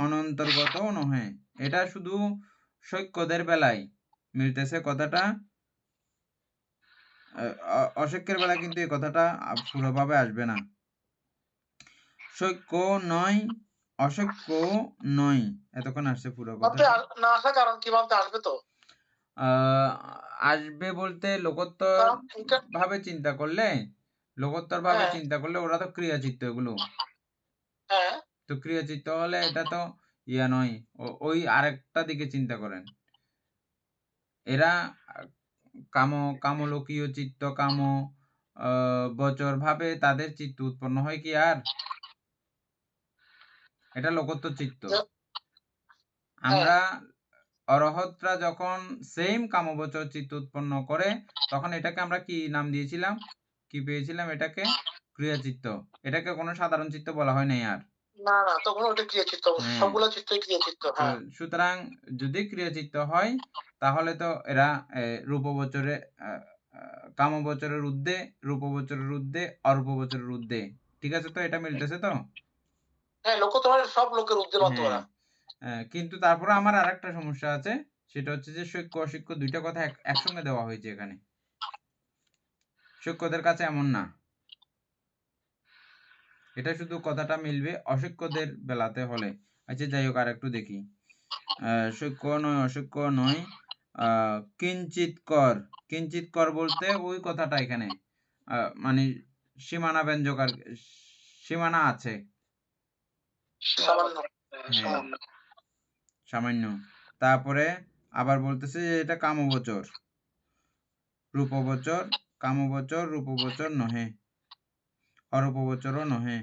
অনন্তর্গতও নহে। এটা শুধু শৈক্যদের বেলায় মিলতেছে কথাটা, অশিক্ষের বেলায় কিন্তু এই কথাটা পুরোভাবে আসবে না। শৈক্য নয়, অশৈক্য নয়, এতক্ষণ আসছে পুরো কথা। না আসার কারণ কি বলতে আসবে তো? আসবে বলতে লোকোত্তর ভাবে চিন্তা করলে, ওরা তো ক্রিয়াচিত্ত, এগুলো তো ক্রিয়াচিত্ত হলে এটা তো ইয়া নয়। ওই আরেকটা দিকে চিন্তা করেন, এরা কামলোকীয় চিত্ত, বচর ভাবে তাদের চিত্ত উৎপন্ন হয় কি আর? এটা লোকোত্তর চিত্ত। আমরা অরহতরা যখন সেম কামবচর চিত্ত উৎপন্ন করে, তখন এটাকে আমরা কি নাম দিয়েছিলাম, কি পেয়েছিলাম? এটাকে ক্রিয়াচিত্ত। এটাকে কোনো সাধারণ চিত্ত বলা হয় নাই আর। না না, তখন ওটা ক্রিয়াচিত্ত, সবগুলো চিত্তই ক্রিয়াচিত্ত। হ্যাঁ, সুতরাং যদি ক্রিয়াচিত্ত হয় তাহলে তো এরা রূপবচরে কামবচরের ঊর্ধ্বে, রূপবচরের ঊর্ধ্বে, অরূপবচরের ঊর্ধ্বে। ঠিক আছে তো? এটা মিলতেছে তো? হ্যাঁ, লোক তোমার সব লোকের ঊর্ধ্বে মানতে পারে। কিন্তু তারপরে আমার আরেকটা সমস্যা আছে, সেটা হচ্ছে যে শৈক্য অশৈক্য দুইটা কথা একসঙ্গে দেওয়া হয়েছে এখানে। শৈক্যদের কাছে এমন না, এটা শুধু কথাটা মিলবে অশৈক্যদের বেলাতে হলে। আচ্ছা যাই হোক, আর একটু দেখি। শৈক্য নয়, অশৈক্য নয়, কিঞ্চিৎকর। কিঞ্চিৎকর বলতে ওই কথাটা এখানে মানে সীমানা ব্যঞ্জক, আর সীমানা আছে, সামান্য। তারপরে আবার বলতেছে যে এটা কামবচর, রূপবচর, কামবচর, রূপবচর নহে, অরূপবচরও নহে।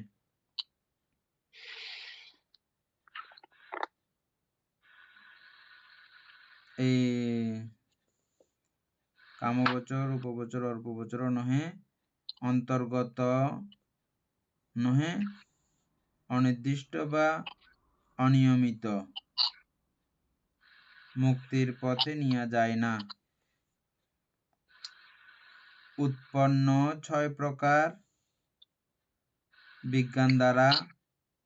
এই কামবচর, রূপবচর, অরূপবচরও নহে, অন্তর্গত নহে, অনির্দিষ্ট বা অনিয়মিত, মুক্তির পথে নিয়ে যায় না, উৎপন্ন 6 প্রকার বিজ্ঞান দ্বারা,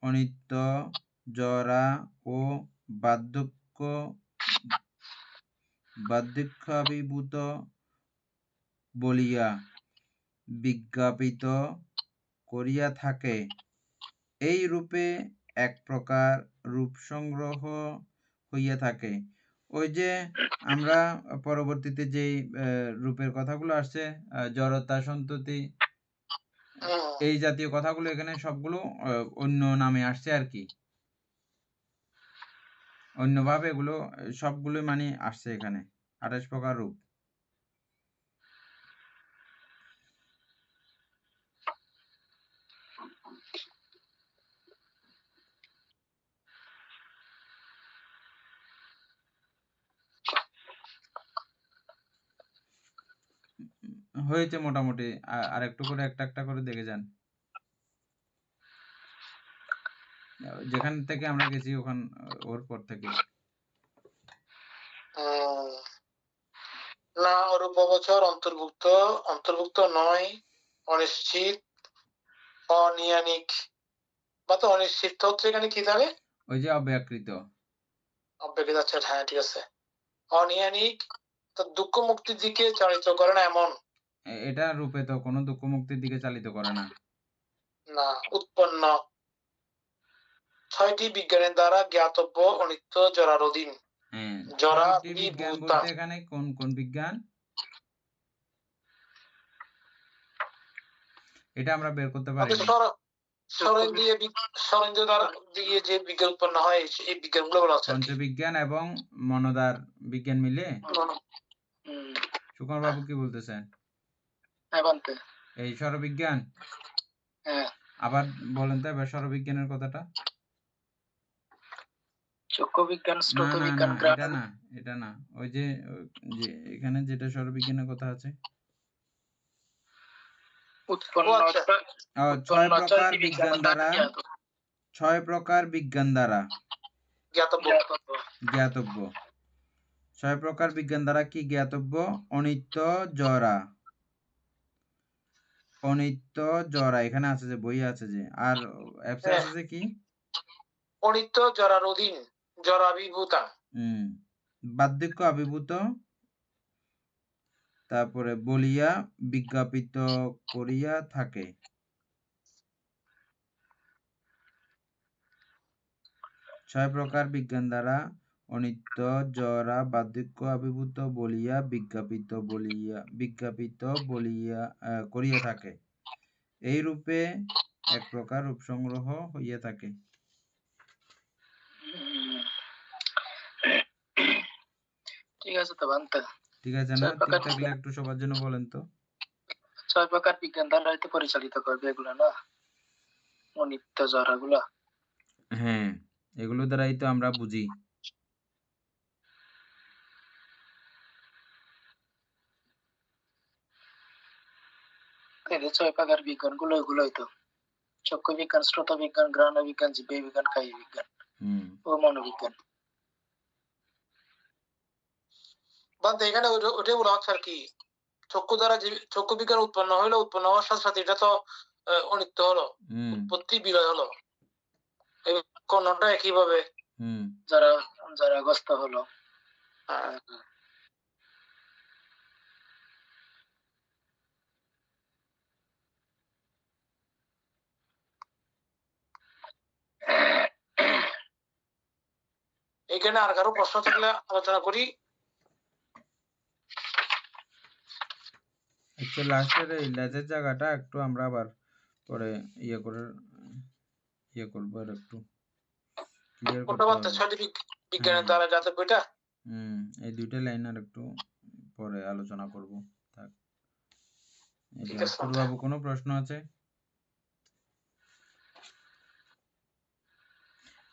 অনিত্য, জরা ও বার্ধক্যাভিভূত বলিয়া বিজ্ঞাপিত করিয়া থাকে। এই রূপে এক প্রকার রূপ সংগ্রহ হইয়া থাকে। ওই যে আমরা পরবর্তীতে যেই রূপের কথাগুলো আসছে, জড়তা, সন্ততি, এই জাতীয় কথাগুলো এখানে সবগুলো অন্য নামে আসছে আর কি, অন্যভাবে এগুলো সবগুলো মানে আসছে এখানে, 28 প্রকার রূপ। হয়েছে মোটামুটি, আর একটু করে একটা করে দেখে যান। যেখান থেকে আমরা গেছি ওখান, ওর পর থেকে। না, অরূপবচর অন্তর্ভুক্ত নয়, অনিশ্চিত, অনিয়ানিক বা তো অনিশ্চিত হচ্ছে এখানে কি থাকে? ওই যে অব্যাকৃত। আচ্ছা, হ্যাঁ ঠিক আছে। অনিয়ানিক তো দুঃখ মুক্তির দিকে চালিত করে না এমন। এটা রূপে তো কোনো দুঃখ মুক্তির দিকে চালিত করে না। না, উৎপন্ন 6টি বিজ্ঞানের দ্বারা জ্ঞাতব্য, অনিত্য, জরার অধীন। জরা বিজ্ঞান বলতে এখানে কোন কোন বিজ্ঞান? এটা আমরা বের করতে পারি আমাদের না। স্বরেন্দ্রিয় দ্বারা দিয়ে যে বিজ্ঞান উৎপন্ন হয় এই বিজ্ঞানগুলো বলা হচ্ছে আর কি। পঞ্চবিজ্ঞান এবং মনদার বিজ্ঞান মিলে। হুম, সুকুমার বাবু কি বলতেছেন? হ্যাঁ বানতে। এই স্বরবিজ্ঞান। হ্যাঁ, আবার বলেন তো এবার স্বরবিজ্ঞানের কথাটা। চক্ষু বিজ্ঞান, না স্রোত না না বিজ্ঞান, এটা না, এটা না, ওই যে এখানে যেটা স্বরবিজ্ঞানের কথা আছে। উৎপন্ন ও আচ্ছা। ছয় উৎপন্ন প্রকার ছয়টি বিজ্ঞান বিজ্ঞান দ্বারা, জ্ঞাত। 6 প্রকার বিজ্ঞান দ্বারা জ্ঞাতব্য। জ্ঞাতব্য। 6 প্রকার বিজ্ঞান দ্বারা কি জ্ঞাতব্য? অনিত্য, জরা। অনিত্য, জরা এখানে আছে যে, বই আছে যে, আর অ্যাপসে আছে যে কি? অনিত্য, জরার অধীন, জরাভিভূতা। বার্ধক্য আবির্ভূত, তারপরে বলিয়া বিজ্ঞাপিত করিয়া থাকে। ছয় প্রকার বিজ্ঞান দ্বারা অনিত্য, জরা, বার্ধক্য আবির্ভূত বলিয়া বিজ্ঞাপিত করিয়া থাকে। এই রূপে এক প্রকার রূপ সংগ্রহ হইয়া থাকে। ঠিক আছে তো বানতে। ঠিক আছে না? ঠিক থাকলে একটু সবার জন্য বলেন তো। 6 প্রকার বিজ্ঞান দ্বারা হয়তো পরিচালিত করবে এগুলো না, অনিত্য জরাগুলা। হ্যাঁ, এগুলো দ্বারাই তো আমরা বুঝি। এই 6 প্রকার বিজ্ঞান গুলো এগুলোই তো: চক্ষু বিজ্ঞান, শ্রোত বিজ্ঞান, ঘ্রাণ বিজ্ঞান, জীব বিজ্ঞান, কায়িক বিজ্ঞান ও মনোবিজ্ঞান। বাদ এখানে ওটাই বলা হচ্ছে আর কি, চক্ষু দ্বারা যে চক্ষু বিজ্ঞান উৎপন্ন হইলো, উৎপন্ন হওয়ার সাথে সাথে এটা তো অনিত্য হলো, উৎপত্তি বিলয় হলো, এই কর্ণটা একইভাবে যারা যারা গ্রস্ত হলো। এখানে আর কারো প্রশ্ন থাকলে আলোচনা করি। আচ্ছা, লাস্টের এই লেজের জায়গাটা একটু আমরা আবার পরে ইয়ে করবো, আর একটু ক্লিয়ার করতে হবে। ছয়টি বিজ্ঞানের দ্বারা যাতে বইটা এই দুইটা লাইন আর একটু পরে আলোচনা করব। থাক, বাবু কোনো প্রশ্ন আছে?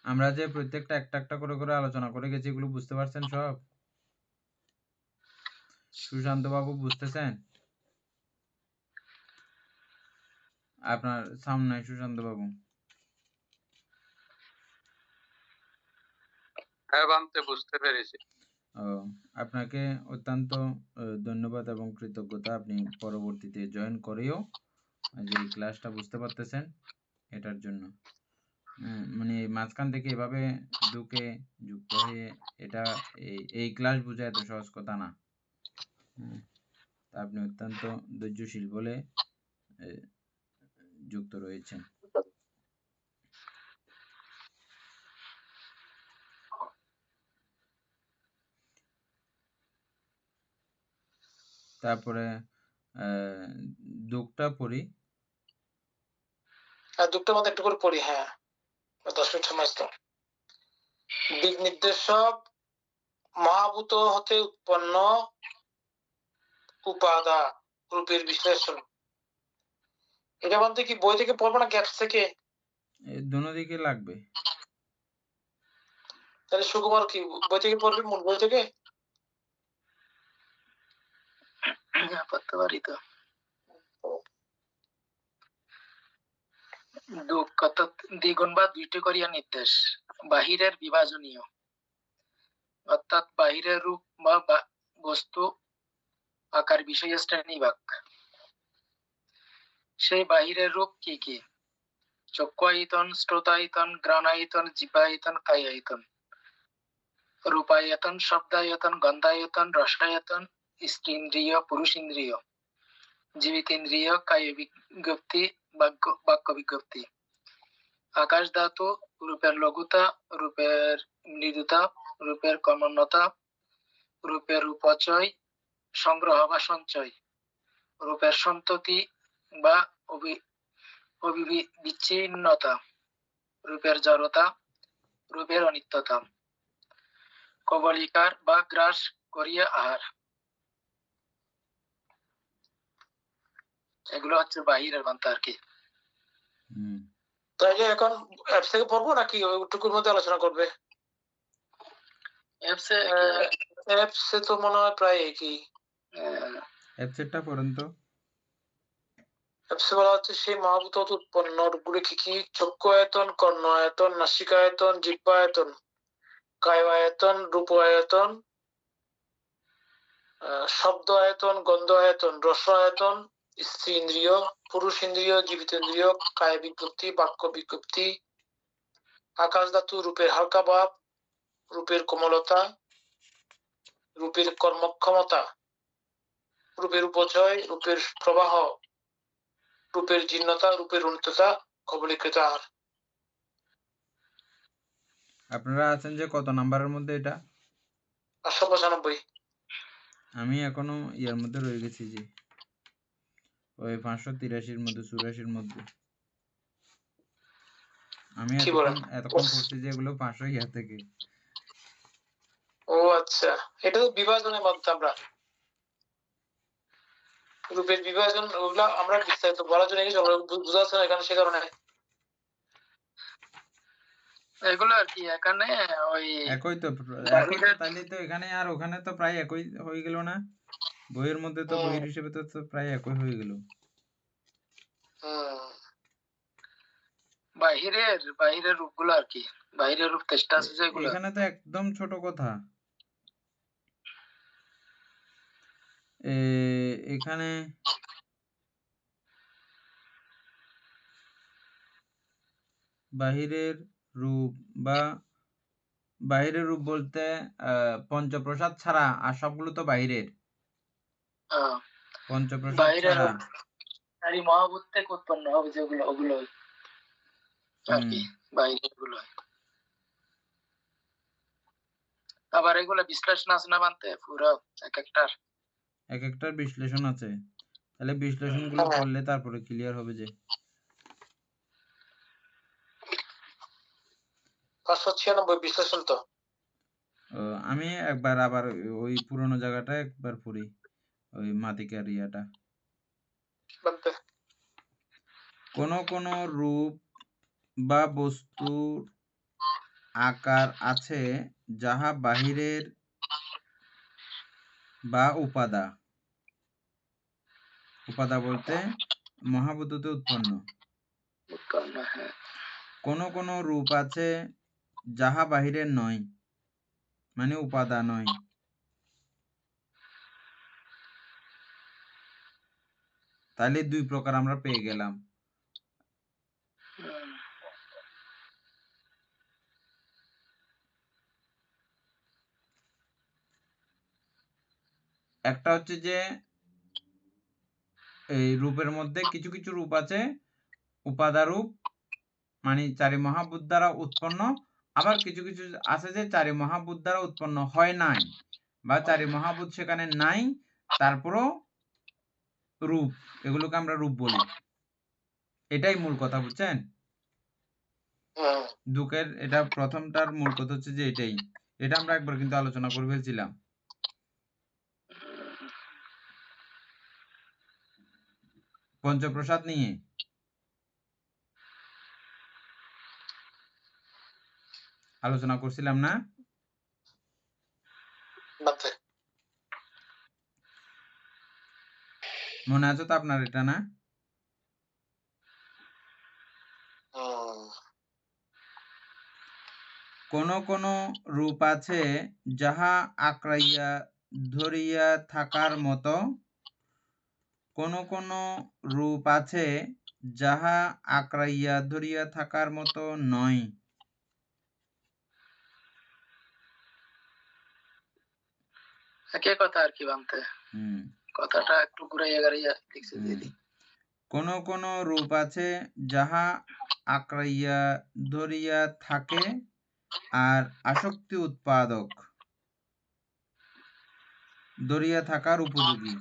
আমরা যে প্রত্যেকটা একটা একটা করে করে আলোচনা করে গেছি, এগুলো বুঝতে পারছেন সব? সুশান্ত বাবু বুঝতেছেন? আপনার সামনে সুশান্ত বাবু। হ্যাঁ বানতে, বুঝতে পেরেছি। আপনাকে অত্যন্ত ধন্যবাদ এবং কৃতজ্ঞতা, আপনি পরবর্তীতে জয়েন করেও যে ক্লাসটা বুঝতে পারতেছেন এটার জন্য। মানে মাঝখান থেকে এভাবে ঢুকে যুক্ত হয়ে এটা এই ক্লাস বোঝা এত সহজ কথা না। আপনি অত্যন্ত ধৈর্যশীল বলে যুক্ত রয়েছেন। তারপরে দুঃখটা পড়ি। দুঃখটার মধ্যে একটু করে পড়ি। হ্যাঁ, 10 মিনিট সময় তো। দিক নির্দেশক মহাভূত হতে উৎপন্ন উপাদা রূপের বিশ্লেষণ। এটা বলতে কি বই থেকে পড়বো না গ্যাপস থেকে? দোনো দিকে লাগবে। তাহলে সুকুমার কি বই থেকে পড়বে, মূল বই থেকে? পড়তে পারি তো। দুঃখ অর্থাৎ দ্বিগুণ বা দুইটি করিয়া নির্দেশ, বাহিরের বিভাজনীয়, অর্থাৎ বাহিরের রূপ বা বস্তু আকার বিষয় শ্রেণীভাগ। সেই বাহিরের রূপ কি কি? চক্ষু আয়তন, শ্রোতায়তন, ঘ্রাণায়তন, জিহ্বায়তন, কায়ায়তন। রূপায়তন, শব্দায়তন, গন্ধায়তন, রসায়তন, স্ত্রীন্দ্রিয়, পুরুষেন্দ্রিয়, জীবিতেন্দ্রিয়, কায় বিজ্ঞপ্তি, বাক্য বিজ্ঞপ্তি। আকাশ ধাতু, রূপের লঘুতা, রূপের মৃদুতা, রূপের কর্মণ্যতা, রূপের রূপচয়, সংগ্রহ বা সঞ্চয়, রূপের সন্ততি বা বিচ্ছিন্নতা, রূপের জড়তা, রূপের অনিত্যতা, কবলিকার বা গ্রাস করিয়া আহার, এগুলো হচ্ছে বাহিরের বান্তা আর কি। তাইলে এখন অ্যাপস থেকে পড়বো নাকি ওইটুকুর মধ্যে আলোচনা করবে? অ্যাপসে তো মনে হয় প্রায় একই। অ্যাপসেটটা পড়ুন তো। অ্যাপসে বলা হচ্ছে সেই মহাভূত উৎপন্ন রূপগুলি কি কি? চক্ষু আয়তন, কর্ণ আয়তন, নাসিকা আয়তন, জিহ্বা আয়তন, কায় আয়তন, রূপ আয়তন, শব্দ আয়তন, গন্ধ আয়তন, রস আয়তন, স্ত্রী ইন্দ্রিয়, পুরুষ ইন্দ্রিয়, জীবিত ইন্দ্রিয়, কায় বিজ্ঞপ্তি, বাক্য বিজ্ঞপ্তি, আকাশ ধাতু, রূপের হালকা ভাব, রূপের কোমলতা, রূপের কর্মক্ষমতা, রূপের উপচয়, রূপের প্রবাহ, রূপের জীর্ণতা, রূপের অনিত্যতা, কবলীকৃত আহার। আপনারা আছেন যে কত নাম্বারের মধ্যে এটা? 595। আমি এখনো ইয়ার মধ্যে রয়ে গেছি যে ওই 583-র মধ্যে 84-র মধ্যে। আমি এতক্ষণ পড়ছি যে এগুলো 500 ইয়া থেকে। ও আচ্ছা, এটা তো বিভাজনের মধ্যে আমরা রূপের বিভাজন ওগুলা আমরা বিস্তারিত বলার জন্য বুঝা যাচ্ছে না এখানে, সে কারণে এগুলো আর কি এখানে ওই একই তো তাইলে তো এখানে আর ওখানে তো প্রায় একই হয়ে গেল না? বইয়ের মধ্যে তো বইয়ের হিসেবে তো প্রায় একই হয়ে গেল। বাহিরের রূপগুলো আর কি, বাহিরের রূপ চেষ্টা আছে যেগুলো এখানে তো একদম ছোট কথা। এখানে বাহিরের রূপ বা বাহিরের রূপ বলতে পঞ্চপ্রসাদ ছাড়া আর সবগুলো তো বাহিরের। পঞ্চপ্রসাদ ছাড়া চারি মহাভূত থেকে উৎপন্ন হবে যেগুলো, ওগুলো আর কি বাহিরের গুলো। আবার এগুলো বিশ্লেষণ আছে না বানতে, পুরো এক একটার বিশ্লেষণ আছে। তাহলে বিশ্লেষণ গুলো পড়লে তারপরে ক্লিয়ার হবে যে 596 বিশ্লেষণ তো। আমি একবার আবার ওই পুরনো জায়গাটা একবার পড়ি, ওই মাতিকার ইয়াটা। কোন কোন রূপ বা বস্তুর আকার আছে যাহা বাহিরের বা উপাদা বলতে মহাভূততে উৎপন্ন। কোন কোন রূপ আছে যাহা বাহিরের নয়, মানে উপাদা নয়। তাহলে দুই প্রকার আমরা পেয়ে গেলাম। একটা হচ্ছে যে এই রূপের মধ্যে কিছু কিছু রূপ আছে উপাদা রূপ, মানে চারি মহাভূত দ্বারা উৎপন্ন। আবার কিছু কিছু আছে যে চারি মহাভূত দ্বারা উৎপন্ন হয় নাই, বা চারি মহাভূত সেখানে নাই, তারপরও রূপ, এগুলোকে আমরা রূপ বলি। এটাই মূল কথা, বুঝছেন? দুঃখের এটা প্রথমটার মূল কথা হচ্ছে যে এটাই। এটা আমরা একবার কিন্তু আলোচনা করে ফেলছিলাম পঞ্চপ্রসাদ নিয়ে। আলোচনা করছিলাম না? মনে আছে তো আপনার এটা? না, কোন কোন রূপ আছে যাহা আঁকড়াইয়া ধরিয়া থাকার মতো, কোন কোন রূপ আছে যাহা আঁকড়াইয়া ধরিয়া থাকার মতো নয়। একই কথা আর কি বানতে, কথাটা একটু ঘুরাইয়া গাড়িয়া লিখছে দিদি। কোন কোন রূপ আছে যাহা আঁকড়াইয়া ধরিয়া থাকে আর আসক্তি উৎপাদক, ধরিয়া থাকার উপযোগী।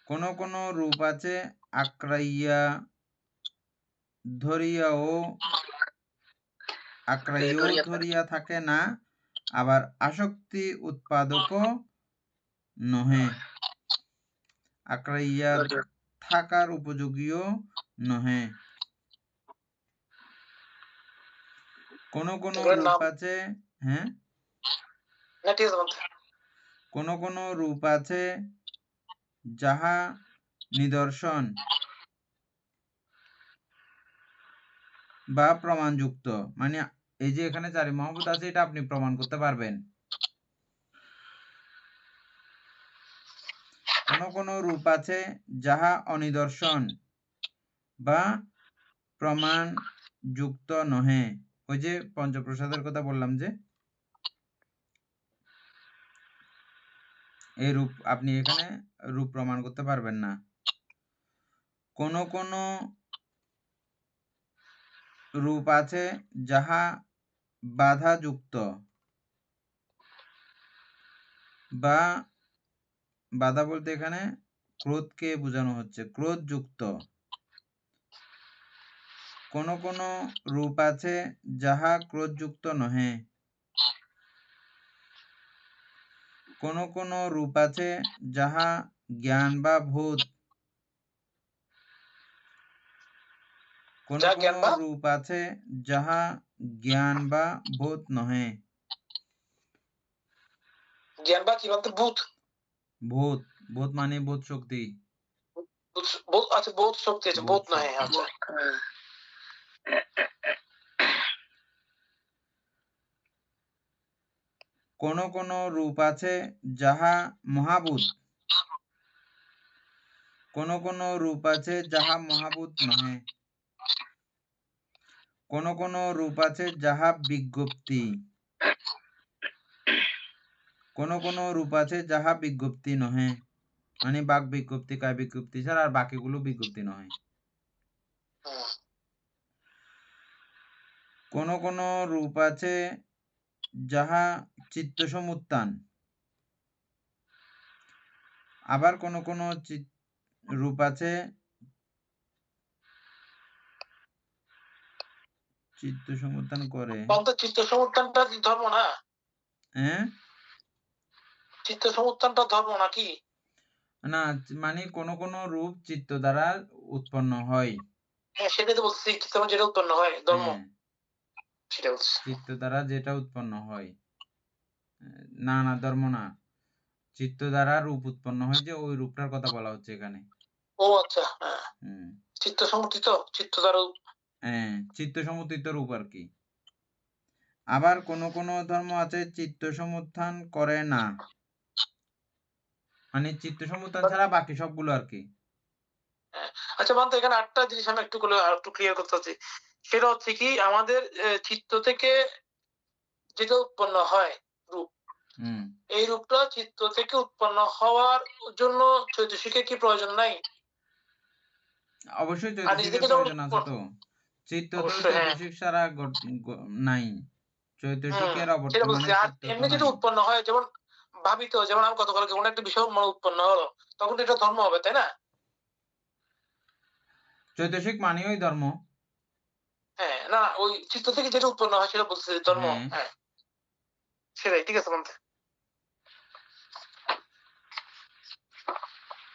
কোন কোন রূপ আছে আক্রাইয়া ধরিয়াও ধরিয়া থাকে না, আবার আসক্তি উৎপাদকও নহে, আক্রাইয়া থাকার উপযোগীও নহে। কোন কোন এগুলোর রূপ নাম আছে, হ্যাঁ, না ঠিক আছে বলতে কোন কোন রূপ আছে যাহা নিদর্শন বা প্রমাণযুক্ত, মানে এই যে এখানে চারি মহব্বত আছে, এটা আপনি প্রমাণ করতে পারবেন। কোন কোন রূপ আছে যাহা অনিদর্শন বা প্রমাণ যুক্ত নহে। ওই যে পঞ্চপ্রসাদের কথা বললাম, যে এই রূপ আপনি এখানে রূপ প্রমাণ করতে পারবেন না। কোন কোন রূপ আছে যাহা বাধাযুক্ত বা বাধা বলতে এখানে ক্রোধকে বোঝানো হচ্ছে, ক্রোধযুক্ত। কোন কোন রূপ আছে যাহা ক্রোধযুক্ত নহে। কোন কোন রূপ আছে যাহা জ্ঞান বা ভূত। কোন যা কোন জ্ঞান বা রূপ আছে যাহা জ্ঞান বা ভূত নহে। জ্ঞান বা কি বলতে ভূত ভূত, ভূত মানে বোধ শক্তি। আচ্ছা বোধ শক্তি আছে, বোধ নয়। আচ্ছা কোন কোন রূপ আছে যাহা মহাভূত। কোন কোন রূপ আছে যাহা মহাভূত নহে। কোন কোন রূপ আছে যাহা বিজ্ঞপ্তি। কোন কোন রূপ আছে যাহা বিজ্ঞপ্তি নহে, মানে বাক বিজ্ঞপ্তি, কায় বিজ্ঞপ্তি ছাড়া আর বাকিগুলো বিজ্ঞপ্তি নয়। কোন কোন রূপ আছে যাহা চিত্ত সমুত্থান। আবার কোন কোন রূপ আছে চিত্ত সমুত্থান করে। চিত্ত সমুত্থানটা ধর্ম না? হ্যাঁ, চিত্ত সমুত্থানটা ধর্ম নাকি? না, মানে কোন কোন রূপ চিত্ত দ্বারা উৎপন্ন হয়। হ্যাঁ সেটাই তো বলছি, চিত্ত যেটা উৎপন্ন হয় ধর্ম, হ্যাঁ, সেটা বলছি। চিত্ত দ্বারা যেটা উৎপন্ন হয়, না না ধর্ম না, চিত্ত দ্বারা রূপ উৎপন্ন হয়, যে ওই রূপটার কথা বলা হচ্ছে এখানে। ও আচ্ছা, হ্যাঁ চিত্ত সমুত্থিত, চিত্ত দ্বারা, হ্যাঁ, চিত্ত সমুত্থিত রূপ আর কি। আবার কোন কোন ধর্ম আছে চিত্ত সমুত্থান করে না, মানে চিত্ত সমুত্থান ছাড়া বাকি সবগুলো আর কি। আচ্ছা বলতো এখানে আটটা জিনিস আমি একটু ক্লিয়ার করতে চাচ্ছি। সেটা হচ্ছে কি, আমাদের চিত্ত থেকে যেটা উৎপন্ন হয় রূপ, এই রূপটা চিত্ত থেকে উৎপন্ন হওয়ার জন্য চৈতসিকের কি প্রয়োজন নাই? অবশ্যই চৈতসিকের প্রয়োজন আছে তো। চিত্ত তো চৈতসিক ছাড়া নাই, চৈতসিকের অবর্তমানে চিত্ত তো এমনি নাই। যেটা উৎপন্ন হয়, যেমন ভাবিত, যেমন আমি গতকাল কোন একটা বিষয় মনে উৎপন্ন হলো, তখন এটা ধর্ম হবে, তাই না? চৈতসিক মানেই ধর্ম। হ্যাঁ, না ওই চিত্ত থেকে যেটা উৎপন্ন হয় সেটা বলছে ধর্ম। হ্যাঁ সেটাই, ঠিক আছে বলতে।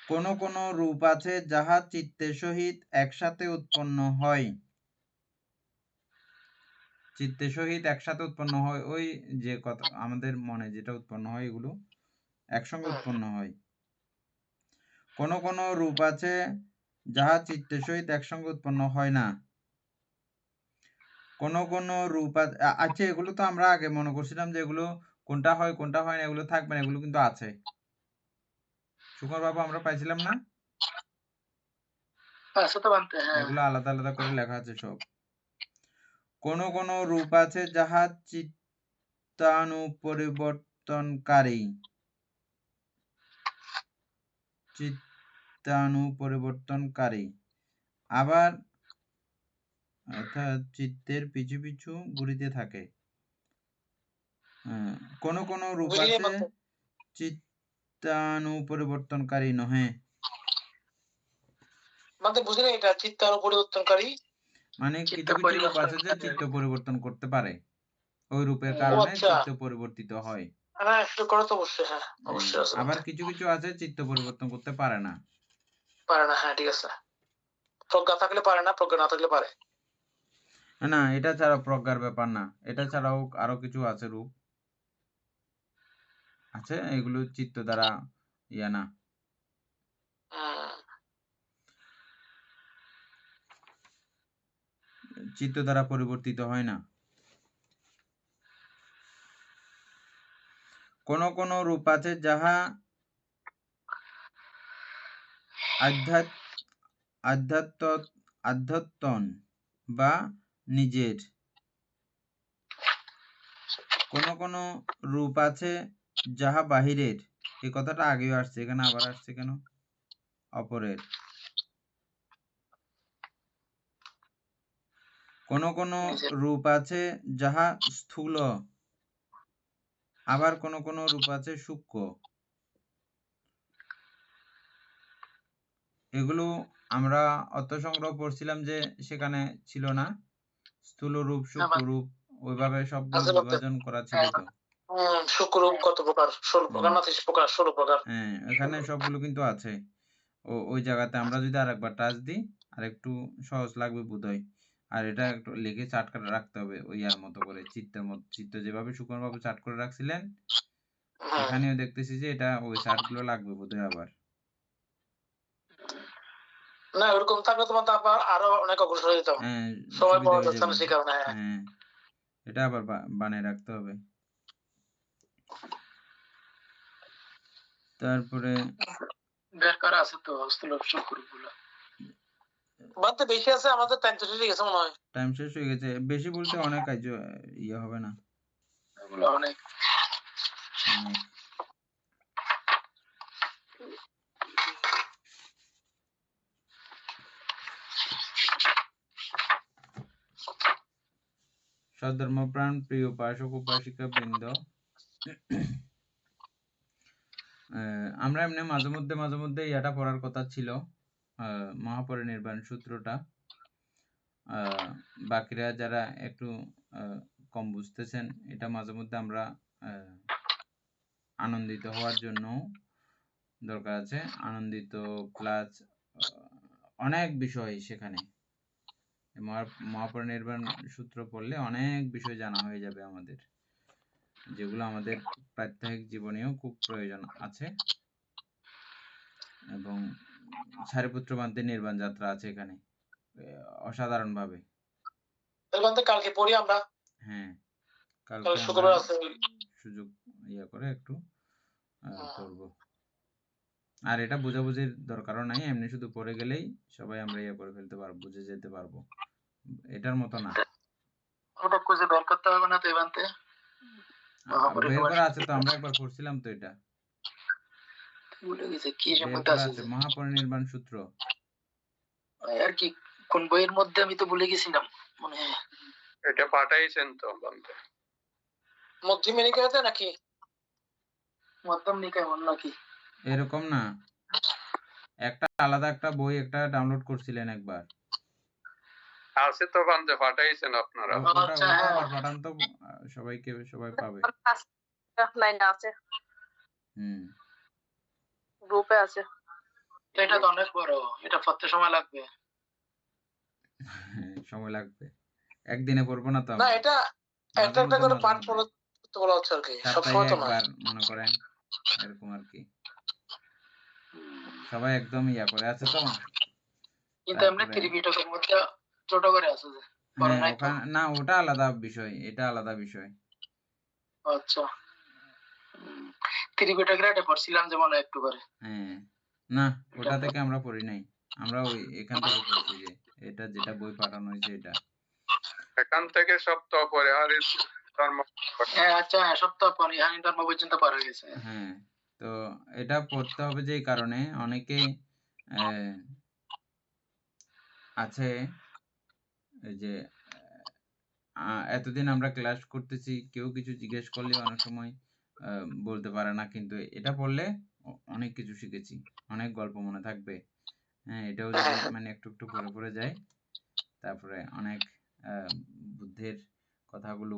কোন কোন রূপ আছে যাহা চিত্তের সহিত একসাথে উৎপন্ন হয়। চিত্তের সহিত একসাথে উৎপন্ন হয়, ওই যে কথা আমাদের মনে যেটা উৎপন্ন হয়, এগুলো একসঙ্গে উৎপন্ন হয়। কোন কোন রূপ আছে যাহা চিত্তের সহিত একসঙ্গে উৎপন্ন হয় না। কোন কোন রূপ আচ্ছা, এগুলো তো আমরা আগে মনে করছিলাম যে এগুলো কোনটা হয় কোনটা হয় না, এগুলো থাকবে না, এগুলো কিন্তু আছে। সুকুমার বাবু, আমরা পাইছিলাম না? এগুলো আলাদা আলাদা করে লেখা আছে সব। কোন কোন রূপ আছে যাহা চিত্তানুপরিবর্তনকারী। চিত্তানুপরিবর্তনকারী, আবার অর্থাৎ চিত্তের পিছু পিছু ঘুরিতে থাকে। কোন কোন রূপ আছে চিত্তানুপরিবর্তনকারী নহে। মানে বুঝলেন এটা চিত্তার পরিবর্তনকারী মানে চিত্ত কিছু কিছু রূপ আছে যে পরিবর্তনকারী। চিত্ত পরিবর্তন করতে পারে, ওই রূপের ও ও কারণে আচ্ছা চিত্ত পরিবর্তিত হয়। হ্যাঁ সেটা করে তো অবশ্যই হ্যাঁ হ্যাঁ, অবশ্যই আছে আবার মধ্যে কিছু কিছু আছে চিত্ত পরিবর্তন করতে পারে না। পারে না হ্যাঁ ঠিক আছে প্রজ্ঞা থাকলে পারে না প্রজ্ঞা না থাকলে পারে না, এটা ছাড়া প্রজ্ঞার ব্যাপার না, এটা ছাড়াও আরো কিছু আছে রূপ আছে, এগুলো চিত্ত দ্বারা ইয়া না। চিত্ত দ্বারা পরিবর্তিত হয় না। কোন কোন রূপ আছে যাহা আধ্যাত্মন বা নিজের। কোন কোন রূপ আছে যাহা বাহিরের। এই কথাটা আগেও আসছে, এখানে আবার আসছে কেন? অপরের। কোন কোন নিজের। রূপ আছে যাহা স্থূল, আবার কোন কোন রূপ আছে সূক্ষ্ম। এগুলো আমরা অর্থ সংগ্রহ পড়ছিলাম যে সেখানে ছিল না, স্থূল রূপ সূক্ষ্ম রূপ ওইভাবে সবগুলো আছে বলতে বিভাজন করা ছিল তো। শুক্ররূপ কত প্রকার 16 প্রকার না 30 প্রকার 16 প্রকার হ্যাঁ, এখানে সবগুলো কিন্তু আছে। ওই জায়গাতে আমরা যদি আরেকবার টাচ দিই আর একটু সহজ লাগবে বোধহয়। আর এটা একটু লিখে চার্ট করে রাখতে হবে ওই আর মতো করে, চিত্তের মতো। চিত্ত যেভাবে শুকনোভাবে চার্ট করে রাখছিলেন, এখানেও দেখতেছি যে এটা ওই চার্টগুলো লাগবে বোধহয় আবার। না ওরকম থাকলে তোমার তো আবার আরো অনেক অগ্রসর হয়ে যেতাম হ্যাঁ, সময় সুবিধা পাওয়া হয়ে যাচ্ছে না যাবে। সে কারণে হ্যাঁ, এটা আবার বানিয়ে রাখতে হবে। তারপরে বের করা আছে তো স্থূল সূক্ষ্ম গুলো। বাদতে বেশি আছে আমাদের টাইম তো ঠিক আছে মনে হয় টাইম শেষ হয়ে গেছে। বেশি বলতে অনেক কাজ ইয়ে হবে না, এগুলো অনেক। অনেক। সধর্মপ্রাণ প্রিয় উপাসক উপাসিকা বৃন্দ, আমরা এমনি মাঝে মধ্যে এটা পড়ার কথা ছিল, মহাপরিনির্বাণ সূত্রটা। বাকিরা যারা একটু কম বুঝতেছেন, এটা মাঝে মধ্যে আমরা আনন্দিত হওয়ার জন্য দরকার আছে। আনন্দিত প্লাস অনেক বিষয় সেখানে, মহাপরিনির্বাণ সূত্র পড়লে অনেক বিষয় জানা হয়ে যাবে আমাদের, যেগুলো আমাদের প্রাত্যহিক জীবনেও খুব প্রয়োজন আছে। এবং সারিপুত্র বান্তের নির্বাণ যাত্রা আছে এখানে অসাধারণ ভাবে। কালকে পড়ি আমরা হ্যাঁ, কাল কালকে শুক্রবার আমরা আছে সুযোগ করে একটু পড়ব। আর এটা বোঝাবুঝির দরকারও নাই, এমনি শুধু পড়ে গেলেই সবাই আমরা করে ফেলতে পারবো, বুঝে যেতে পারবো। এটার মতো না, ওটা খুঁজে বের করতে হবে না তো এবান্তে বের করা আছে তো, আমরা একবার পড়ছিলাম তো, এটা ভুলে গেছে কি বের সম্বন্ধে করা আছে আছে, মহাপরিনির্বাণ সূত্র। আর কি কোন বইয়ের মধ্যে আমি তো ভুলে গেছিলাম মনে হয়। এটা পাঠাইছেন তো বন্ধু? মধ্যম নিকায়তে নাকি মধ্যম নিকায় মন নাকি এরকম না, একটা আলাদা একটা বই একটা ডাউনলোড করছিলেন একবার, আছে তো বন্ধু, পাঠাইছেন আপনারা? ওটা আচ্ছা, ওটা হ্যাঁ। আবার পাঠান তো, সবাই পাবে। লাইনে আছে হুম। গ্রুপে আছে এটা তো অনেক বড়, এটা পড়তে সময় লাগবে। সময় লাগবে, একদিনে পড়বো না তো না আমরা, এটা একটা একটা করে পাঠ পড়তে বলা হচ্ছে আর কি সব সপ্তাহে সময় তো না একবার মনে করেন, এরকম আর কি। সবাই একদম করে আছে তো। কিন্তু এমনি ত্রিপিটকের মধ্যে ছোট করে আছে যে বড় নাই তো। না, ওটা আলাদা বিষয়, এটা আলাদা বিষয়। আচ্ছা, ত্রিপিটকের এটা পড়ছিলাম যেমন একটু করে। হ্যাঁ, না ওটা থেকে আমরা পড়ি নাই, আমরা ওই এখান থেকে পড়ছি, যে এটা যেটা বই পাঠানো হয়েছে এটা। এখান থেকে সপ্তাহ পরে আর ধর্ম। হ্যাঁ আচ্ছা, সপ্তাহ পরে ইহানি ধর্ম পর্যন্ত পারা গেছে। হ্যাঁ, তো এটা পড়তে হবে যে কারণে অনেকে আছে যে এতদিন আমরা ক্লাস করতেছি, কেউ কিছু জিজ্ঞেস করলে অনেক সময় বলতে পারে না, কিন্তু এটা পড়লে অনেক কিছু শিখেছি, অনেক গল্প মনে থাকবে। হ্যাঁ, এটাও যদি মানে একটু একটু পড়ে পড়ে যায়, তারপরে অনেক বুদ্ধের কথাগুলো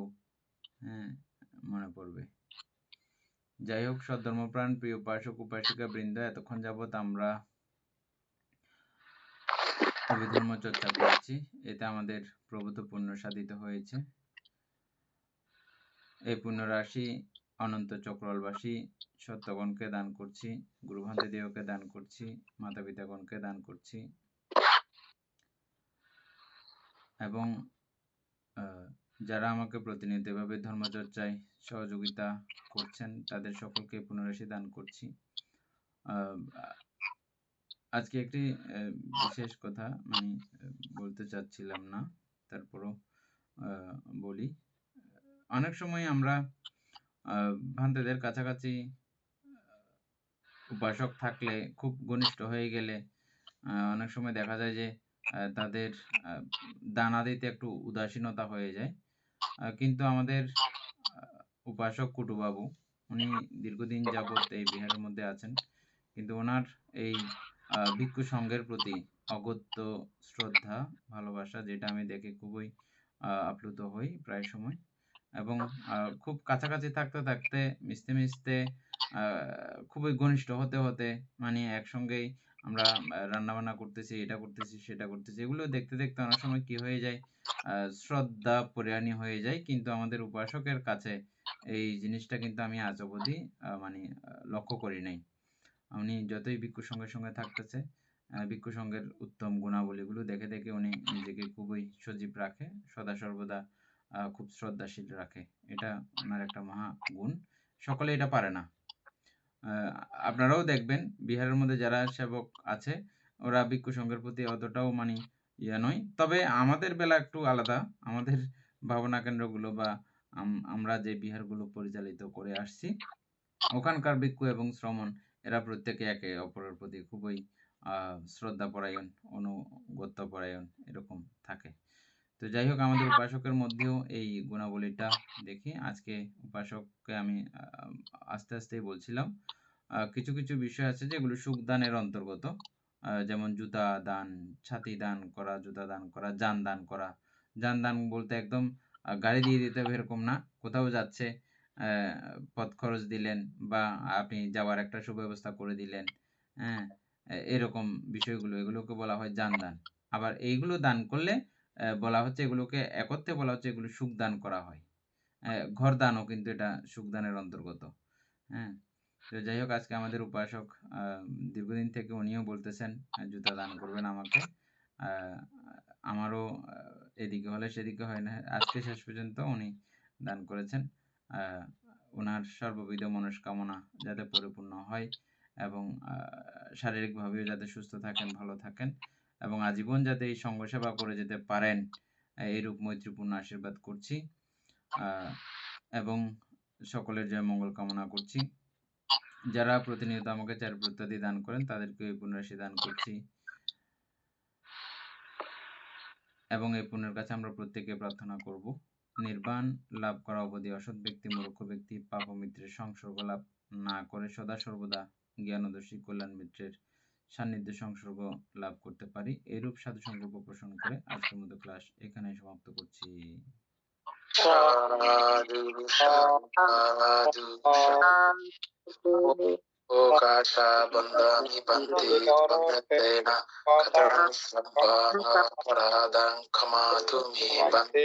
হ্যাঁ মনে পড়বে। যাই হোক, সদ্ধর্মপ্রাণ প্রিয় উপাসক উপাসিকা বৃন্দ, এতক্ষণ যাবৎ আমরা অভিধর্ম চর্চা করেছি। এতে আমাদের প্রভূত পুণ্য সাধিত হয়েছে। এই পুণ্যরাশি অনন্ত চক্রবাসী সত্যগণকে দান করছি, গুরুভান্তেদেহকে দান করছি, মাতা পিতাগণকে দান করছি, এবং যারা আমাকে প্রতিনিয়ত এভাবে ধর্মচর্চায় সহযোগিতা করছেন তাদের সকলকে পুনরাশি দান করছি। আজকে একটি বিশেষ কথা মানে বলতে চাচ্ছিলাম না, তারপরও বলি। অনেক সময় আমরা ভান্তেদের কাছাকাছি উপাসক থাকলে, খুব ঘনিষ্ঠ হয়ে গেলে অনেক সময় দেখা যায় যে তাদের দানা দিতে একটু উদাসীনতা হয়ে যায়। কিন্তু আমাদের উপাসক কুটুবাবু, উনি দীর্ঘদিন যাবৎ এই বিহারের মধ্যে আছেন, কিন্তু ওনার এই ভিক্ষু সংঘের প্রতি অগত্য শ্রদ্ধা ভালোবাসা, যেটা আমি দেখে খুবই আপ্লুত হই প্রায় সময়। এবং খুব কাছাকাছি থাকতে থাকতে, মিশতে মিশতে, খুবই ঘনিষ্ঠ হতে হতে, মানে একসঙ্গেই আমরা রান্না বান্না করতেছি, এটা করতেছি সেটা করতেছি, এগুলো দেখতে দেখতে অনেক সময় কি হয়ে যায়, শ্রদ্ধা পরায়ণী হয়ে যায়। কিন্তু আমাদের উপাসকের কাছে এই জিনিসটা কিন্তু আমি আজ অবধি মানে লক্ষ্য করি নাই। উনি যতই ভিক্ষু সঙ্গে সঙ্গে থাকতেছে, ভিক্ষু সঙ্গের উত্তম গুণাবলীগুলো দেখে দেখে উনি নিজেকে খুবই সজীব রাখে, সদা সর্বদা খুব শ্রদ্ধাশীল রাখে। এটা ওনার একটা মহা গুণ, সকলে এটা পারে না। আপনারাও দেখবেন বিহারের মধ্যে যারা সেবক আছে, ওরা ভিক্ষু সংঘের প্রতি অতটাও মানে ইয়ে নয়। তবে আমাদের বেলা একটু আলাদা। আমাদের ভাবনা কেন্দ্রগুলো বা আমরা যে বিহারগুলো পরিচালিত করে আসছি, ওখানকার ভিক্ষু এবং শ্রমণ এরা প্রত্যেকে একে অপরের প্রতি খুবই শ্রদ্ধাপরায়ণ, অনুগত্যপরায়ণ এরকম থাকে। তো যাই হোক, আমাদের উপাসকের মধ্যেও এই গুণাবলীটা দেখি। আজকে উপাসককে আমি আস্তে আস্তেই বলছিলাম, কিছু কিছু বিষয় আছে যেগুলো সুখদানের অন্তর্গত, যেমন জুতা দান, ছাতি দান করা, জুতা দান করা, যান দান করা। যান দান বলতে একদম গাড়ি দিয়ে দিতে হবে এরকম না, কোথাও যাচ্ছে পথ খরচ দিলেন বা আপনি যাওয়ার একটা সুব্যবস্থা করে দিলেন, হ্যাঁ, এরকম বিষয়গুলো, এগুলোকে বলা হয় যান দান। আবার এইগুলো দান করলে বলা হচ্ছে, এগুলোকে একত্রে বলা হচ্ছে এগুলো সুখ দান করা হয়। ঘর দানও কিন্তু এটা সুখদানের অন্তর্গত। হ্যাঁ, তো যাই হোক, আজকে আমাদের উপাসক দীর্ঘদিন থেকে উনিও বলতেছেন জুতা দান করবেন আমাকে। আমারও এদিকে হলে সেদিকে হয় না, আজকে শেষ পর্যন্ত উনি দান করেছেন। ওনার সর্ববিধ মনস্কামনা যাতে পরিপূর্ণ হয় এবং শারীরিকভাবেও যাতে সুস্থ থাকেন, ভালো থাকেন এবং আজীবন যাতে এই সঙ্গ সেবা করে যেতে পারেন, এইরূপ মৈত্রীপূর্ণ আশীর্বাদ করছি এবং সকলের জয় মঙ্গল কামনা করছি। যারা প্রতিনিয়ত আমাকে চার প্রত্যাদি দান করেন তাদেরকে এই পুনরাশি দান করছি এবং এই পুণ্যের কাছে আমরা প্রত্যেকে প্রার্থনা করব, নির্বাণ লাভ করা অবধি অসৎ ব্যক্তি, মূর্খ ব্যক্তি পাপ মিত্রের সংসর্গ লাভ না করে সদা সর্বদা জ্ঞানদর্শী কল্যাণ মিত্রের সান্নিধ্য সংসর্গ লাভ করতে পারি। এইরূপ সাধু সংকল্প পোষণ করে আজকের মতো ক্লাস এখানেই সমাপ্ত করছি। সাধু সাধু ওকাশা বন্দামি বন্দে বন্দেনা কতরং সম্পাদং ক্ষমাতু মে বন্দে